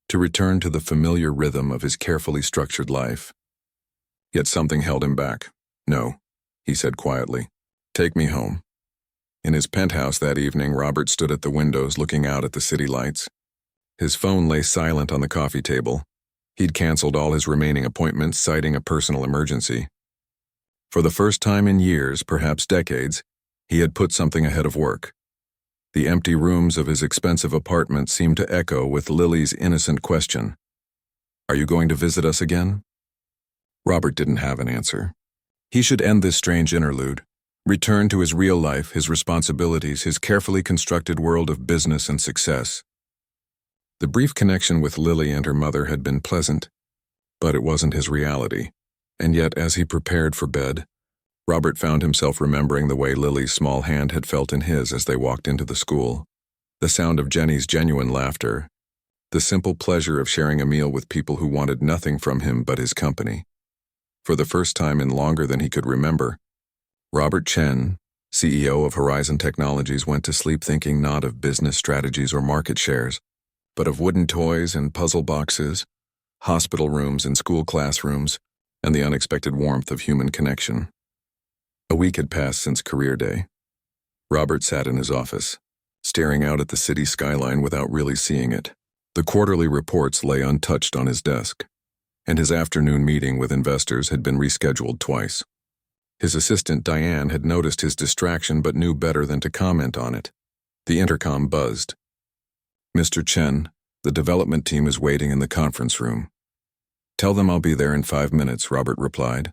to return to the familiar rhythm of his carefully structured life. Yet something held him back. No, he said quietly. Take me home. In his penthouse that evening, Robert stood at the windows looking out at the city lights. His phone lay silent on the coffee table. He'd canceled all his remaining appointments, citing a personal emergency. For the first time in years, perhaps decades, he had put something ahead of work. The empty rooms of his expensive apartment seemed to echo with Lily's innocent question. Are you going to visit us again? Robert didn't have an answer. He should end this strange interlude, return to his real life, his responsibilities, his carefully constructed world of business and success. The brief connection with Lily and her mother had been pleasant, but it wasn't his reality. And yet, as he prepared for bed, Robert found himself remembering the way Lily's small hand had felt in his as they walked into the school, the sound of Jenny's genuine laughter, the simple pleasure of sharing a meal with people who wanted nothing from him but his company. For the first time in longer than he could remember, Robert Chen, CEO of Horizon Technologies, went to sleep thinking not of business strategies or market shares, but of wooden toys and puzzle boxes, hospital rooms and school classrooms, and the unexpected warmth of human connection. A week had passed since career day. Robert sat in his office, staring out at the city skyline without really seeing it. The quarterly reports lay untouched on his desk, and his afternoon meeting with investors had been rescheduled twice. His assistant Diane had noticed his distraction but knew better than to comment on it. The intercom buzzed. Mr. Chen, the development team is waiting in the conference room. Tell them I'll be there in 5 minutes, Robert replied,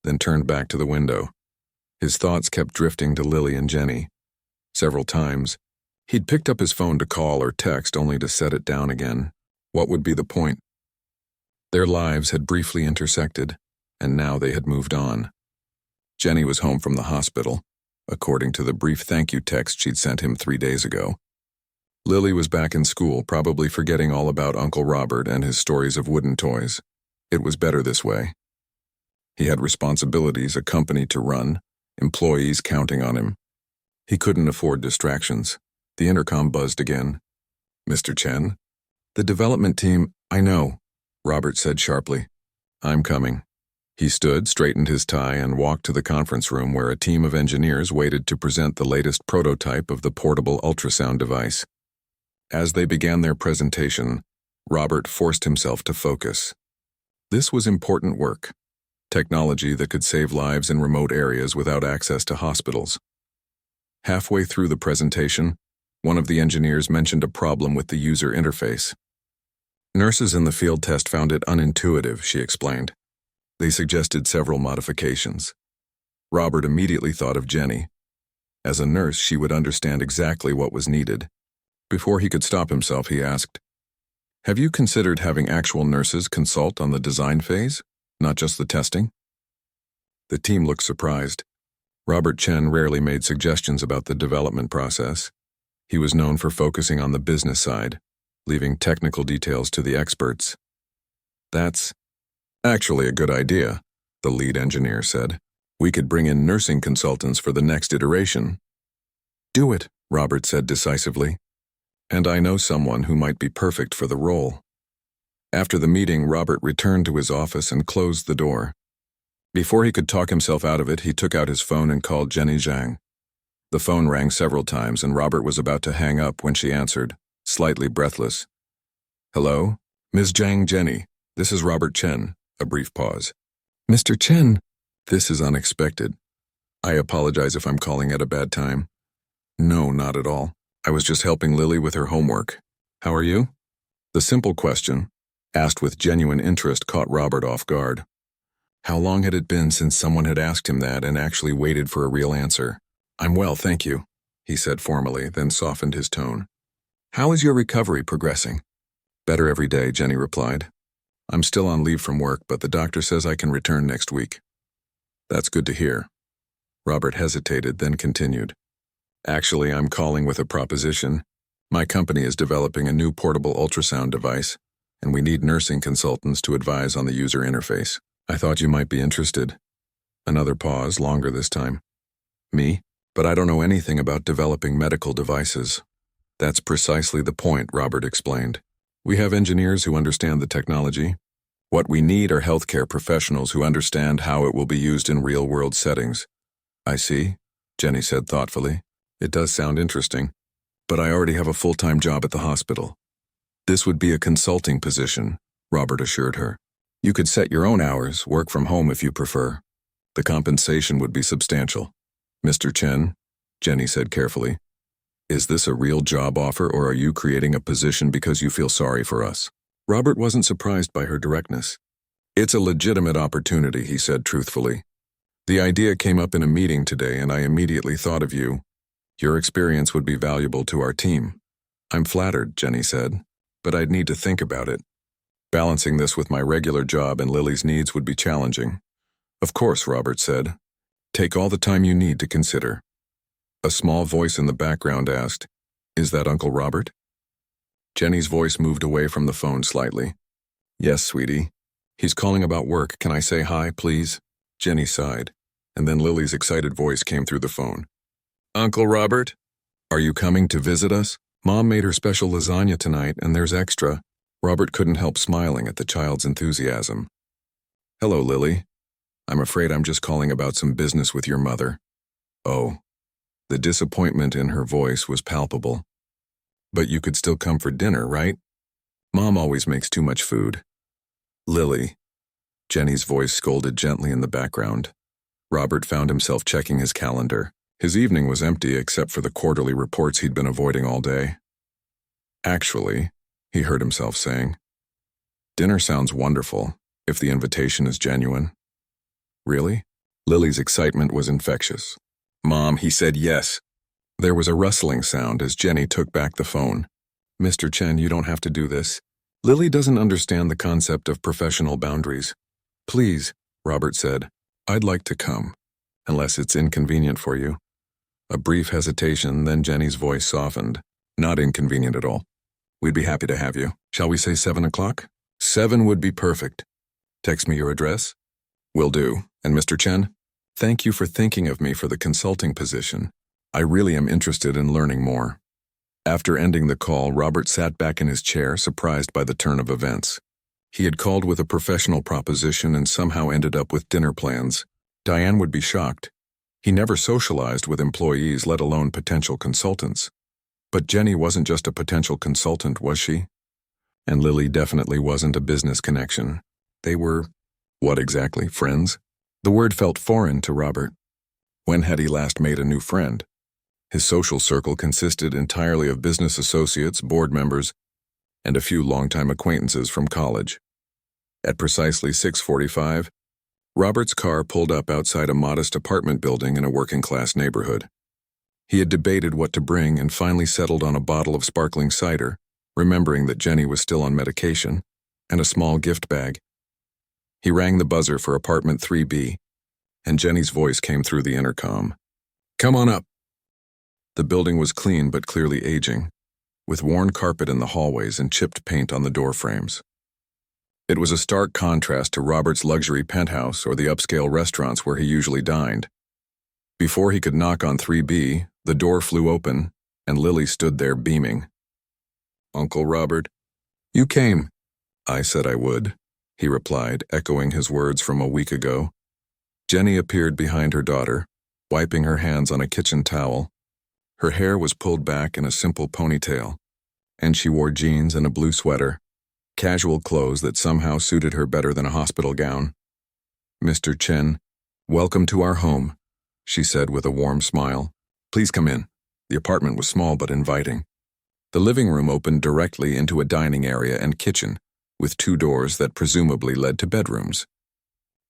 then turned back to the window. His thoughts kept drifting to Lily and Jenny. Several times, he'd picked up his phone to call or text only to set it down again. What would be the point? Their lives had briefly intersected, and now they had moved on. Jenny was home from the hospital, according to the brief thank you text she'd sent him 3 days ago. Lily was back in school, probably forgetting all about Uncle Robert and his stories of wooden toys. It was better this way. He had responsibilities, a company to run, employees counting on him. He couldn't afford distractions. The intercom buzzed again. Mr. Chen? The development team, I know, Robert said sharply. I'm coming. He stood, straightened his tie, and walked to the conference room where a team of engineers waited to present the latest prototype of the portable ultrasound device. As they began their presentation, Robert forced himself to focus. This was important work, technology that could save lives in remote areas without access to hospitals. Halfway through the presentation, one of the engineers mentioned a problem with the user interface. Nurses in the field test found it unintuitive, she explained. They suggested several modifications. Robert immediately thought of Jenny. As a nurse, she would understand exactly what was needed. Before he could stop himself, he asked, "Have you considered having actual nurses consult on the design phase, not just the testing?" The team looked surprised. Robert Chen rarely made suggestions about the development process. He was known for focusing on the business side, leaving technical details to the experts. "That's actually a good idea," the lead engineer said. "We could bring in nursing consultants for the next iteration." "Do it," Robert said decisively. "And I know someone who might be perfect for the role." After the meeting, Robert returned to his office and closed the door. Before he could talk himself out of it, he took out his phone and called Jenny Zhang. The phone rang several times, and Robert was about to hang up when she answered, slightly breathless. "Hello? Ms. Zhang, Jenny. This is Robert Chen." A brief pause. "Mr. Chen, this is unexpected. I apologize if I'm calling at a bad time." "No, not at all. I was just helping Lily with her homework. How are you?" The simple question, asked with genuine interest, caught Robert off guard. How long had it been since someone had asked him that and actually waited for a real answer? "I'm well, thank you," he said formally, then softened his tone. "How is your recovery progressing?" "Better every day," Jenny replied. "I'm still on leave from work, but the doctor says I can return next week." "That's good to hear." Robert hesitated, then continued. "Actually, I'm calling with a proposition. My company is developing a new portable ultrasound device, and we need nursing consultants to advise on the user interface. I thought you might be interested." Another pause, longer this time. "Me? But I don't know anything about developing medical devices." "That's precisely the point," Robert explained. "We have engineers who understand the technology. What we need are healthcare professionals who understand how it will be used in real-world settings." "I see," Jenny said thoughtfully. "It does sound interesting. But I already have a full-time job at the hospital." "This would be a consulting position," Robert assured her. "You could set your own hours, work from home if you prefer. The compensation would be substantial." "Mr. Chen," Jenny said carefully, "is this a real job offer, or are you creating a position because you feel sorry for us?" Robert wasn't surprised by her directness. "It's a legitimate opportunity," he said truthfully. "The idea came up in a meeting today, and I immediately thought of you. Your experience would be valuable to our team." "I'm flattered," Jenny said, "but I'd need to think about it. Balancing this with my regular job and Lily's needs would be challenging." "Of course," Robert said. "Take all the time you need to consider." A small voice in the background asked, "Is that Uncle Robert?" Jenny's voice moved away from the phone slightly. "Yes, sweetie. He's calling about work. Can I say hi, please?" Jenny sighed, and then Lily's excited voice came through the phone. "Uncle Robert? Are you coming to visit us? Mom made her special lasagna tonight, and there's extra." Robert couldn't help smiling at the child's enthusiasm. "Hello, Lily. I'm afraid I'm just calling about some business with your mother." "Oh." The disappointment in her voice was palpable. "But you could still come for dinner, right? Mom always makes too much food." "Lily." Jenny's voice scolded gently in the background. Robert found himself checking his calendar. His evening was empty except for the quarterly reports he'd been avoiding all day. "Actually," he heard himself saying, "dinner sounds wonderful, if the invitation is genuine." "Really?" Lily's excitement was infectious. "Mom," he said yes. There was a rustling sound as Jenny took back the phone. "Mr. Chen, you don't have to do this. Lily doesn't understand the concept of professional boundaries." "Please," Robert said, "I'd like to come, unless it's inconvenient for you." A brief hesitation, then Jenny's voice softened. "Not inconvenient at all. We'd be happy to have you. Shall we say 7 o'clock? 7 would be perfect. Text me your address." "Will do. And Mr. Chen, thank you for thinking of me for the consulting position. I really am interested in learning more." After ending the call, Robert sat back in his chair, surprised by the turn of events. He had called with a professional proposition and somehow ended up with dinner plans. Diane would be shocked. He never socialized with employees, let alone potential consultants. But Jenny wasn't just a potential consultant, was she? And Lily definitely wasn't a business connection. They were, what exactly, friends? The word felt foreign to Robert. When had he last made a new friend? His social circle consisted entirely of business associates, board members, and a few longtime acquaintances from college. At precisely 6:45, Robert's car pulled up outside a modest apartment building in a working-class neighborhood. He had debated what to bring and finally settled on a bottle of sparkling cider, remembering that Jenny was still on medication, and a small gift bag. He rang the buzzer for apartment 3B, and Jenny's voice came through the intercom. "Come on up." The building was clean but clearly aging, with worn carpet in the hallways and chipped paint on the door frames. It was a stark contrast to Robert's luxury penthouse or the upscale restaurants where he usually dined. Before he could knock on 3B, the door flew open, and Lily stood there beaming. "Uncle Robert, you came." "I said I would," he replied, echoing his words from a week ago. Jenny appeared behind her daughter, wiping her hands on a kitchen towel. Her hair was pulled back in a simple ponytail, and she wore jeans and a blue sweater, casual clothes that somehow suited her better than a hospital gown. "Mr. Chen, welcome to our home," she said with a warm smile. "Please come in." The apartment was small but inviting. The living room opened directly into a dining area and kitchen, with 2 doors that presumably led to bedrooms.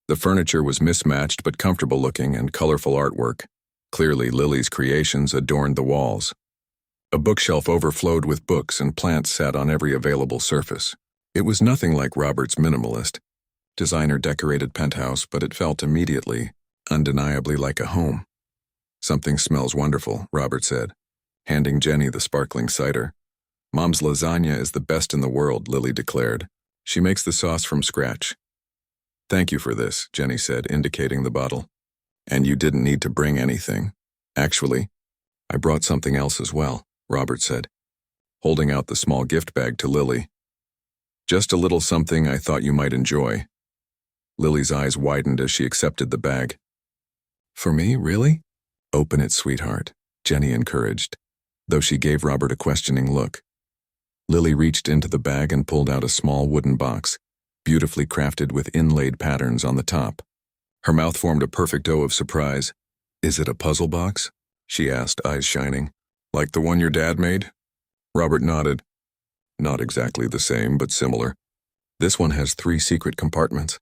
The furniture was mismatched but comfortable looking and colorful artwork. Clearly, Lily's creations adorned the walls. A bookshelf overflowed with books and plants sat on every available surface. It was nothing like Robert's minimalist, designer-decorated penthouse, but it felt immediately, undeniably like a home. "Something smells wonderful," Robert said, handing Jenny the sparkling cider. "Mom's lasagna is the best in the world," Lily declared. "She makes the sauce from scratch." "Thank you for this," Jenny said, indicating the bottle. "And you didn't need to bring anything. Actually, I brought something else as well," Robert said, holding out the small gift bag to Lily. "Just a little something I thought you might enjoy." Lily's eyes widened as she accepted the bag. "For me, really?" "Open it, sweetheart," Jenny encouraged, though she gave Robert a questioning look. Lily reached into the bag and pulled out a small wooden box, beautifully crafted with inlaid patterns on the top. Her mouth formed a perfect O of surprise. "Is it a puzzle box?" she asked, eyes shining. "Like the one your dad made?" Robert nodded. "Not exactly the same, but similar. This one has 3 secret compartments.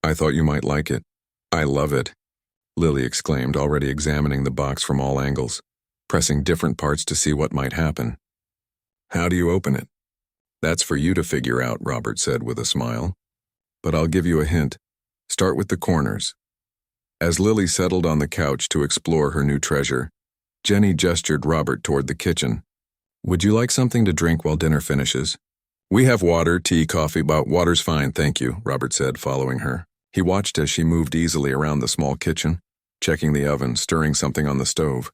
I thought you might like it." "I love it," Lily exclaimed, already examining the box from all angles, pressing different parts to see what might happen. "How do you open it?" "That's for you to figure out," Robert said with a smile. "But I'll give you a hint. Start with the corners." As Lily settled on the couch to explore her new treasure, Jenny gestured Robert toward the kitchen. "Would you like something to drink while dinner finishes?" "We have water, tea, coffee, but water's fine, thank you," Robert said, following her. He watched as she moved easily around the small kitchen, checking the oven, stirring something on the stove.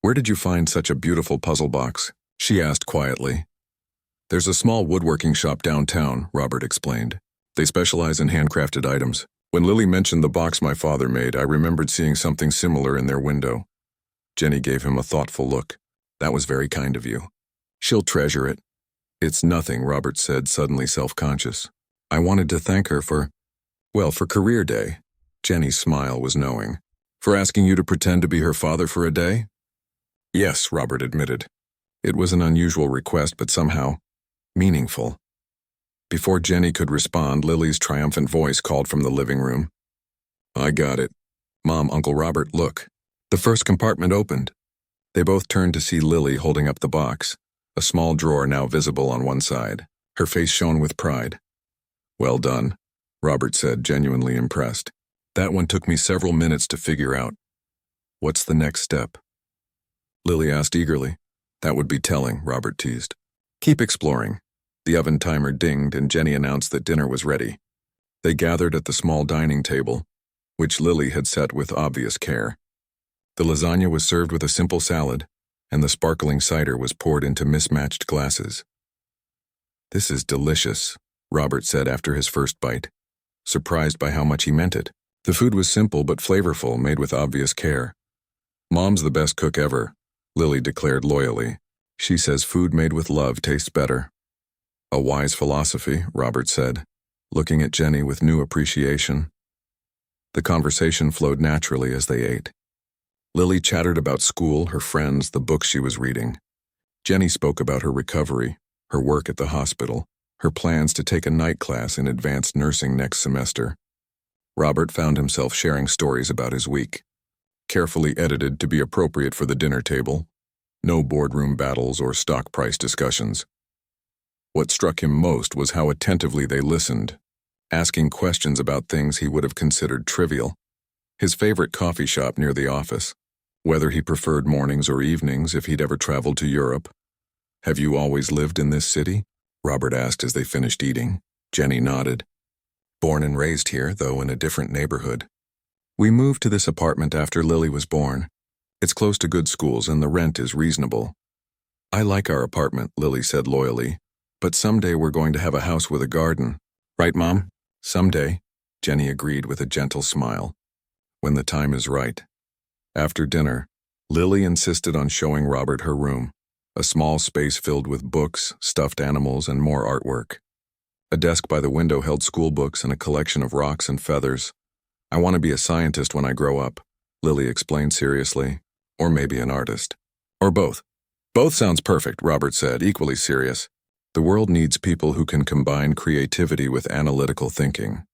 "Where did you find such a beautiful puzzle box?" she asked quietly. "There's a small woodworking shop downtown," Robert explained. "They specialize in handcrafted items. When Lily mentioned the box my father made, I remembered seeing something similar in their window." Jenny gave him a thoughtful look. "That was very kind of you. She'll treasure it." "It's nothing," Robert said, suddenly self-conscious. "I wanted to thank her for career day." Jenny's smile was knowing. "For asking you to pretend to be her father for a day?" "Yes," Robert admitted. It was an unusual request, but somehow meaningful. Before Jenny could respond, Lily's triumphant voice called from the living room. "I got it. Mom, Uncle Robert, look." The first compartment opened. They both turned to see Lily holding up the box, a small drawer now visible on one side. Her face shone with pride. "Well done," Robert said, genuinely impressed. "That one took me several minutes to figure out." "What's the next step?" Lily asked eagerly. "That would be telling," Robert teased. "Keep exploring." The oven timer dinged and Jenny announced that dinner was ready. They gathered at the small dining table, which Lily had set with obvious care. The lasagna was served with a simple salad, and the sparkling cider was poured into mismatched glasses. "This is delicious," Robert said after his first bite, surprised by how much he meant it. The food was simple but flavorful, made with obvious care. "Mom's the best cook ever," Lily declared loyally. "She says food made with love tastes better." "A wise philosophy," Robert said, looking at Jenny with new appreciation. The conversation flowed naturally as they ate. Lily chattered about school, her friends, the books she was reading. Jenny spoke about her recovery, her work at the hospital, her plans to take a night class in advanced nursing next semester. Robert found himself sharing stories about his week. carefully edited to be appropriate for the dinner table. No boardroom battles or stock price discussions. What struck him most was how attentively they listened, asking questions about things he would have considered trivial. His favorite coffee shop near the office, whether he preferred mornings or evenings if he'd ever traveled to Europe. "Have you always lived in this city?" Robert asked as they finished eating. Jenny nodded. "Born and raised here, though in a different neighborhood. We moved to this apartment after Lily was born. It's close to good schools and the rent is reasonable." "I like our apartment," Lily said loyally, "but someday we're going to have a house with a garden. Right, Mom?" "Someday," Jenny agreed with a gentle smile. "When the time is right." After dinner, Lily insisted on showing Robert her room, a small space filled with books, stuffed animals, and more artwork. A desk by the window held school books and a collection of rocks and feathers. "I want to be a scientist when I grow up," Lily explained seriously. "Or maybe an artist. Or both." "Both sounds perfect," Robert said, equally serious. "The world needs people who can combine creativity with analytical thinking."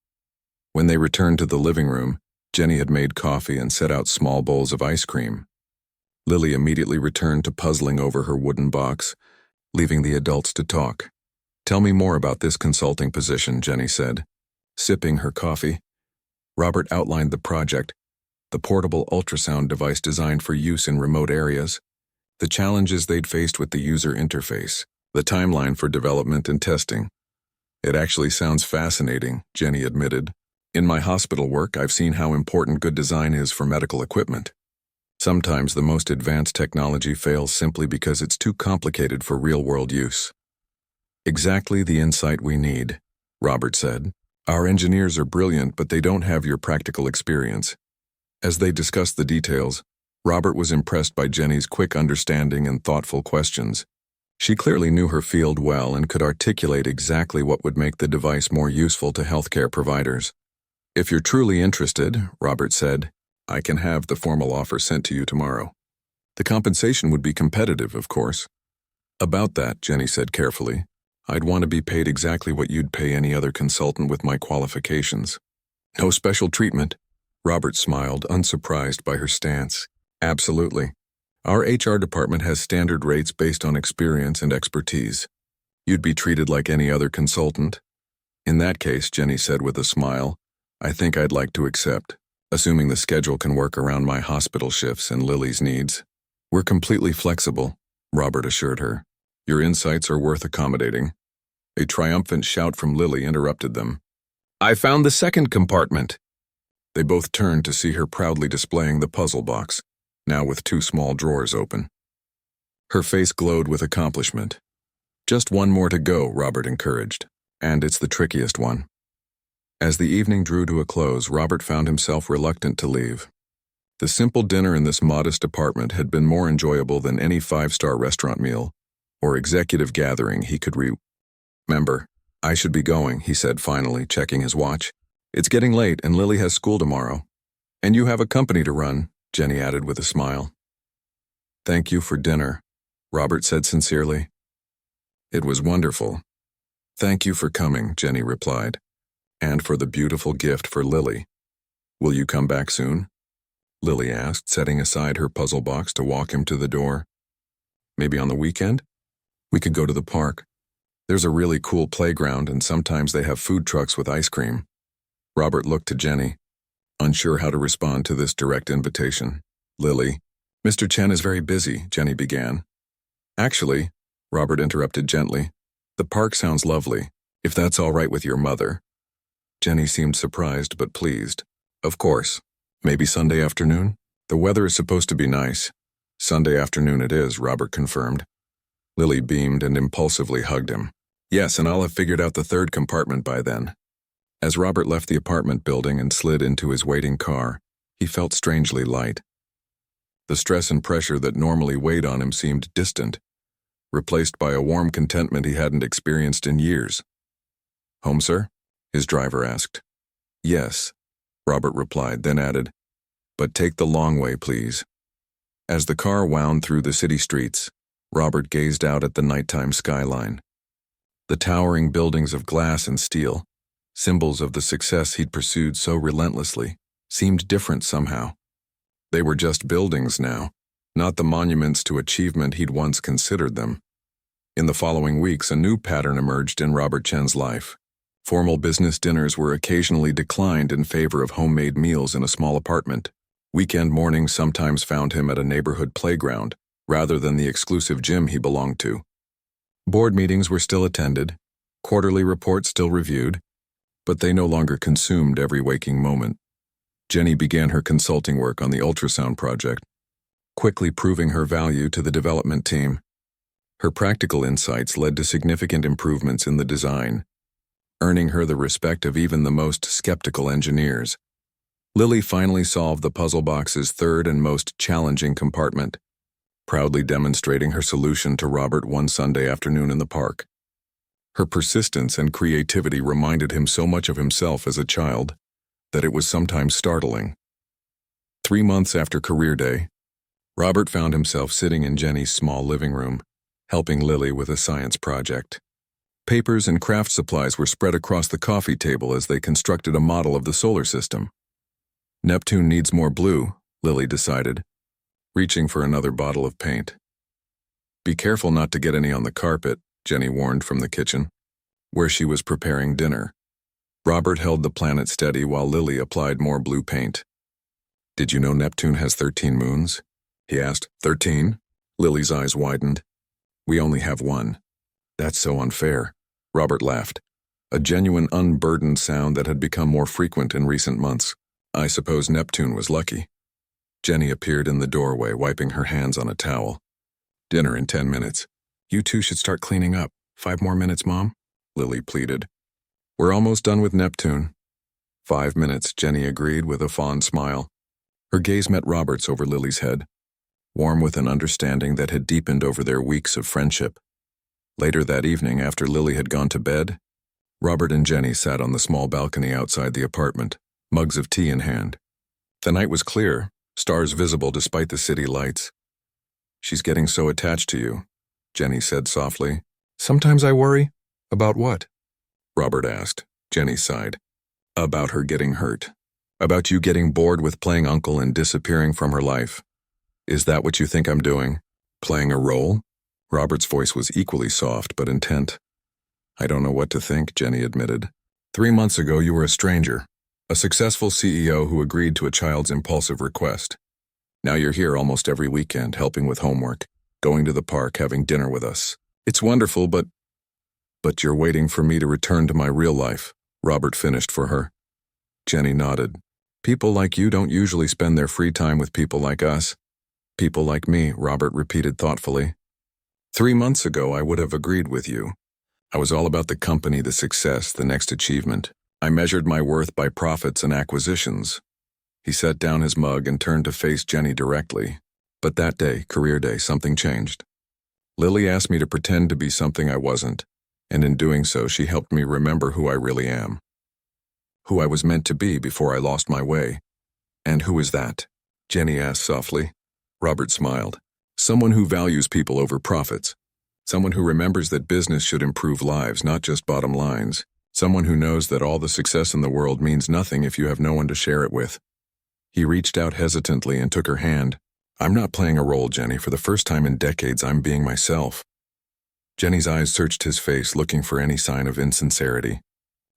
When they returned to the living room, Jenny had made coffee and set out small bowls of ice cream. Lily immediately returned to puzzling over her wooden box, leaving the adults to talk. "Tell me more about this consulting position," Jenny said. Sipping her coffee, Robert outlined the project, the portable ultrasound device designed for use in remote areas, the challenges they'd faced with the user interface, the timeline for development and testing. "It actually sounds fascinating," Jenny admitted. "In my hospital work, I've seen how important good design is for medical equipment. Sometimes the most advanced technology fails simply because it's too complicated for real-world use." "Exactly the insight we need," Robert said. "Our engineers are brilliant, but they don't have your practical experience." As they discussed the details, Robert was impressed by Jenny's quick understanding and thoughtful questions. She clearly knew her field well and could articulate exactly what would make the device more useful to healthcare providers. "If you're truly interested," Robert said, "I can have the formal offer sent to you tomorrow. The compensation would be competitive, of course." "About that," Jenny said carefully, "I'd want to be paid exactly what you'd pay any other consultant with my qualifications." "No special treatment?" Robert smiled, unsurprised by her stance. "Absolutely. Our HR department has standard rates based on experience and expertise. You'd be treated like any other consultant." "In that case," Jenny said with a smile, "I think I'd like to accept, assuming the schedule can work around my hospital shifts and Lily's needs." "We're completely flexible," Robert assured her. "Your insights are worth accommodating." A triumphant shout from Lily interrupted them. "I found the second compartment!" They both turned to see her proudly displaying the puzzle box, now with 2 small drawers open. Her face glowed with accomplishment. "Just one more to go," Robert encouraged, "and it's the trickiest one." As the evening drew to a close, Robert found himself reluctant to leave. The simple dinner in this modest apartment had been more enjoyable than any 5-star restaurant meal or executive gathering he could remember. "I should be going," he said finally, checking his watch. "It's getting late and Lily has school tomorrow." "And you have a company to run," Jenny added with a smile. "Thank you for dinner," Robert said sincerely. "It was wonderful." "Thank you for coming," Jenny replied. "And for the beautiful gift for Lily." "Will you come back soon?" Lily asked, setting aside her puzzle box to walk him to the door. "Maybe on the weekend? We could go to the park. There's a really cool playground and sometimes they have food trucks with ice cream." Robert looked to Jenny, unsure how to respond to this direct invitation. "Lily, Mr. Chen is very busy," Jenny began. "Actually," Robert interrupted gently, "the park sounds lovely, if that's all right with your mother." Jenny seemed surprised but pleased. "Of course. Maybe Sunday afternoon? The weather is supposed to be nice." "Sunday afternoon it is," Robert confirmed. Lily beamed and impulsively hugged him. "Yes, and I'll have figured out the 3rd compartment by then." As Robert left the apartment building and slid into his waiting car, he felt strangely light. The stress and pressure that normally weighed on him seemed distant, replaced by a warm contentment he hadn't experienced in years. "Home, sir?" his driver asked. "Yes," Robert replied, then added, "But take the long way, please." As the car wound through the city streets, Robert gazed out at the nighttime skyline. The towering buildings of glass and steel, symbols of the success he'd pursued so relentlessly, seemed different somehow. They were just buildings now, not the monuments to achievement he'd once considered them. In the following weeks, a new pattern emerged in Robert Chen's life. Formal business dinners were occasionally declined in favor of homemade meals in a small apartment. Weekend mornings sometimes found him at a neighborhood playground, rather than the exclusive gym he belonged to. Board meetings were still attended, quarterly reports still reviewed, but they no longer consumed every waking moment. Jenny began her consulting work on the ultrasound project, quickly proving her value to the development team. Her practical insights led to significant improvements in the design, earning her the respect of even the most skeptical engineers. Lily finally solved the puzzle box's third and most challenging compartment, proudly demonstrating her solution to Robert one Sunday afternoon in the park. Her persistence and creativity reminded him so much of himself as a child that it was sometimes startling. 3 months after career day, Robert found himself sitting in Jenny's small living room, helping Lily with a science project. Papers and craft supplies were spread across the coffee table as they constructed a model of the solar system. Neptune needs more blue, Lily decided, reaching for another bottle of paint. Be careful not to get any on the carpet, Jenny warned from the kitchen, where she was preparing dinner. Robert held the planet steady while Lily applied more blue paint. Did you know Neptune has 13 moons? He asked. 13? Lily's eyes widened. We only have one. That's so unfair. Robert laughed, a genuine unburdened sound that had become more frequent in recent months. I suppose Neptune was lucky. Jenny appeared in the doorway, wiping her hands on a towel. Dinner in 10 minutes. You two should start cleaning up. 5 more minutes, Mom? Lily pleaded. We're almost done with Neptune. 5 minutes, Jenny agreed with a fond smile. Her gaze met Robert's over Lily's head, warm with an understanding that had deepened over their weeks of friendship. Later that evening, after Lily had gone to bed, Robert and Jenny sat on the small balcony outside the apartment, mugs of tea in hand. The night was clear, stars visible despite the city lights. She's getting so attached to you, Jenny said softly. Sometimes I worry. About what? Robert asked. Jenny sighed. About her getting hurt. About you getting bored with playing uncle and disappearing from her life. Is that what you think I'm doing? Playing a role? Robert's voice was equally soft but intent. I don't know what to think, Jenny admitted. 3 months ago you were a stranger, a successful CEO who agreed to a child's impulsive request. Now you're here almost every weekend, helping with homework, going to the park, having dinner with us. It's wonderful, but you're waiting for me to return to my real life, Robert finished for her. Jenny nodded. People like you don't usually spend their free time with people like us. People like me, Robert repeated thoughtfully. 3 months ago I would have agreed with you. I was all about the company, the success, the next achievement. I measured my worth by profits and acquisitions. He set down his mug and turned to face Jenny directly. But that day, career day, something changed. Lily asked me to pretend to be something I wasn't, and in doing so she helped me remember who I really am. Who I was meant to be before I lost my way. And who is that? Jenny asked softly. Robert smiled. Someone who values people over profits. Someone who remembers that business should improve lives, not just bottom lines. Someone who knows that all the success in the world means nothing if you have no one to share it with. He reached out hesitantly and took her hand. I'm not playing a role, Jenny. For the first time in decades, I'm being myself. Jenny's eyes searched his face, looking for any sign of insincerity.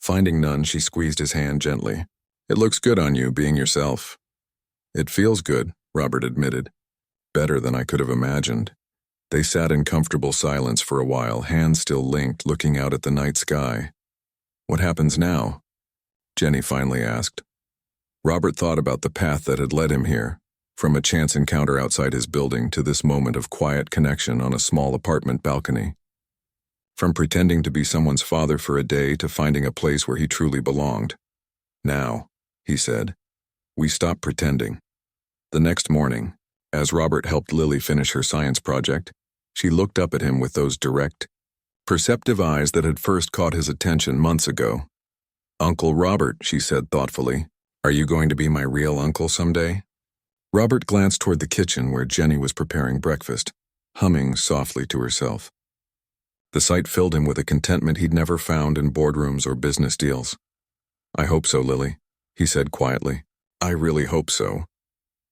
Finding none, she squeezed his hand gently. It looks good on you, being yourself. It feels good, Robert admitted. Better than I could have imagined. They sat in comfortable silence for a while, hands still linked, looking out at the night sky. What happens now? Jenny finally asked. Robert thought about the path that had led him here, from a chance encounter outside his building to this moment of quiet connection on a small apartment balcony. From pretending to be someone's father for a day to finding a place where he truly belonged. Now, he said, we stop pretending. The next morning, as Robert helped Lily finish her science project, she looked up at him with those direct, perceptive eyes that had first caught his attention months ago. Uncle Robert, she said thoughtfully, are you going to be my real uncle someday? Robert glanced toward the kitchen where Jenny was preparing breakfast, humming softly to herself. The sight filled him with a contentment he'd never found in boardrooms or business deals. I hope so, Lily, he said quietly. I really hope so.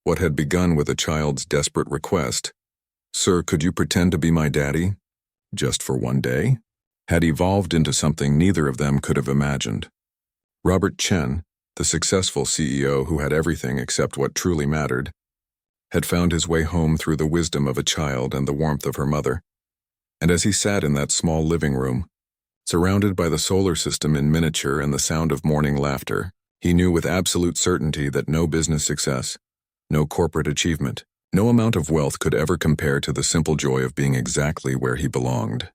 What had begun with a child's desperate request, "Sir, could you pretend to be my daddy? Just for one day?" had evolved into something neither of them could have imagined. Robert Chen, the successful CEO who had everything except what truly mattered, had found his way home through the wisdom of a child and the warmth of her mother. And as he sat in that small living room, surrounded by the solar system in miniature and the sound of morning laughter, he knew with absolute certainty that no business success, no corporate achievement, no amount of wealth could ever compare to the simple joy of being exactly where he belonged.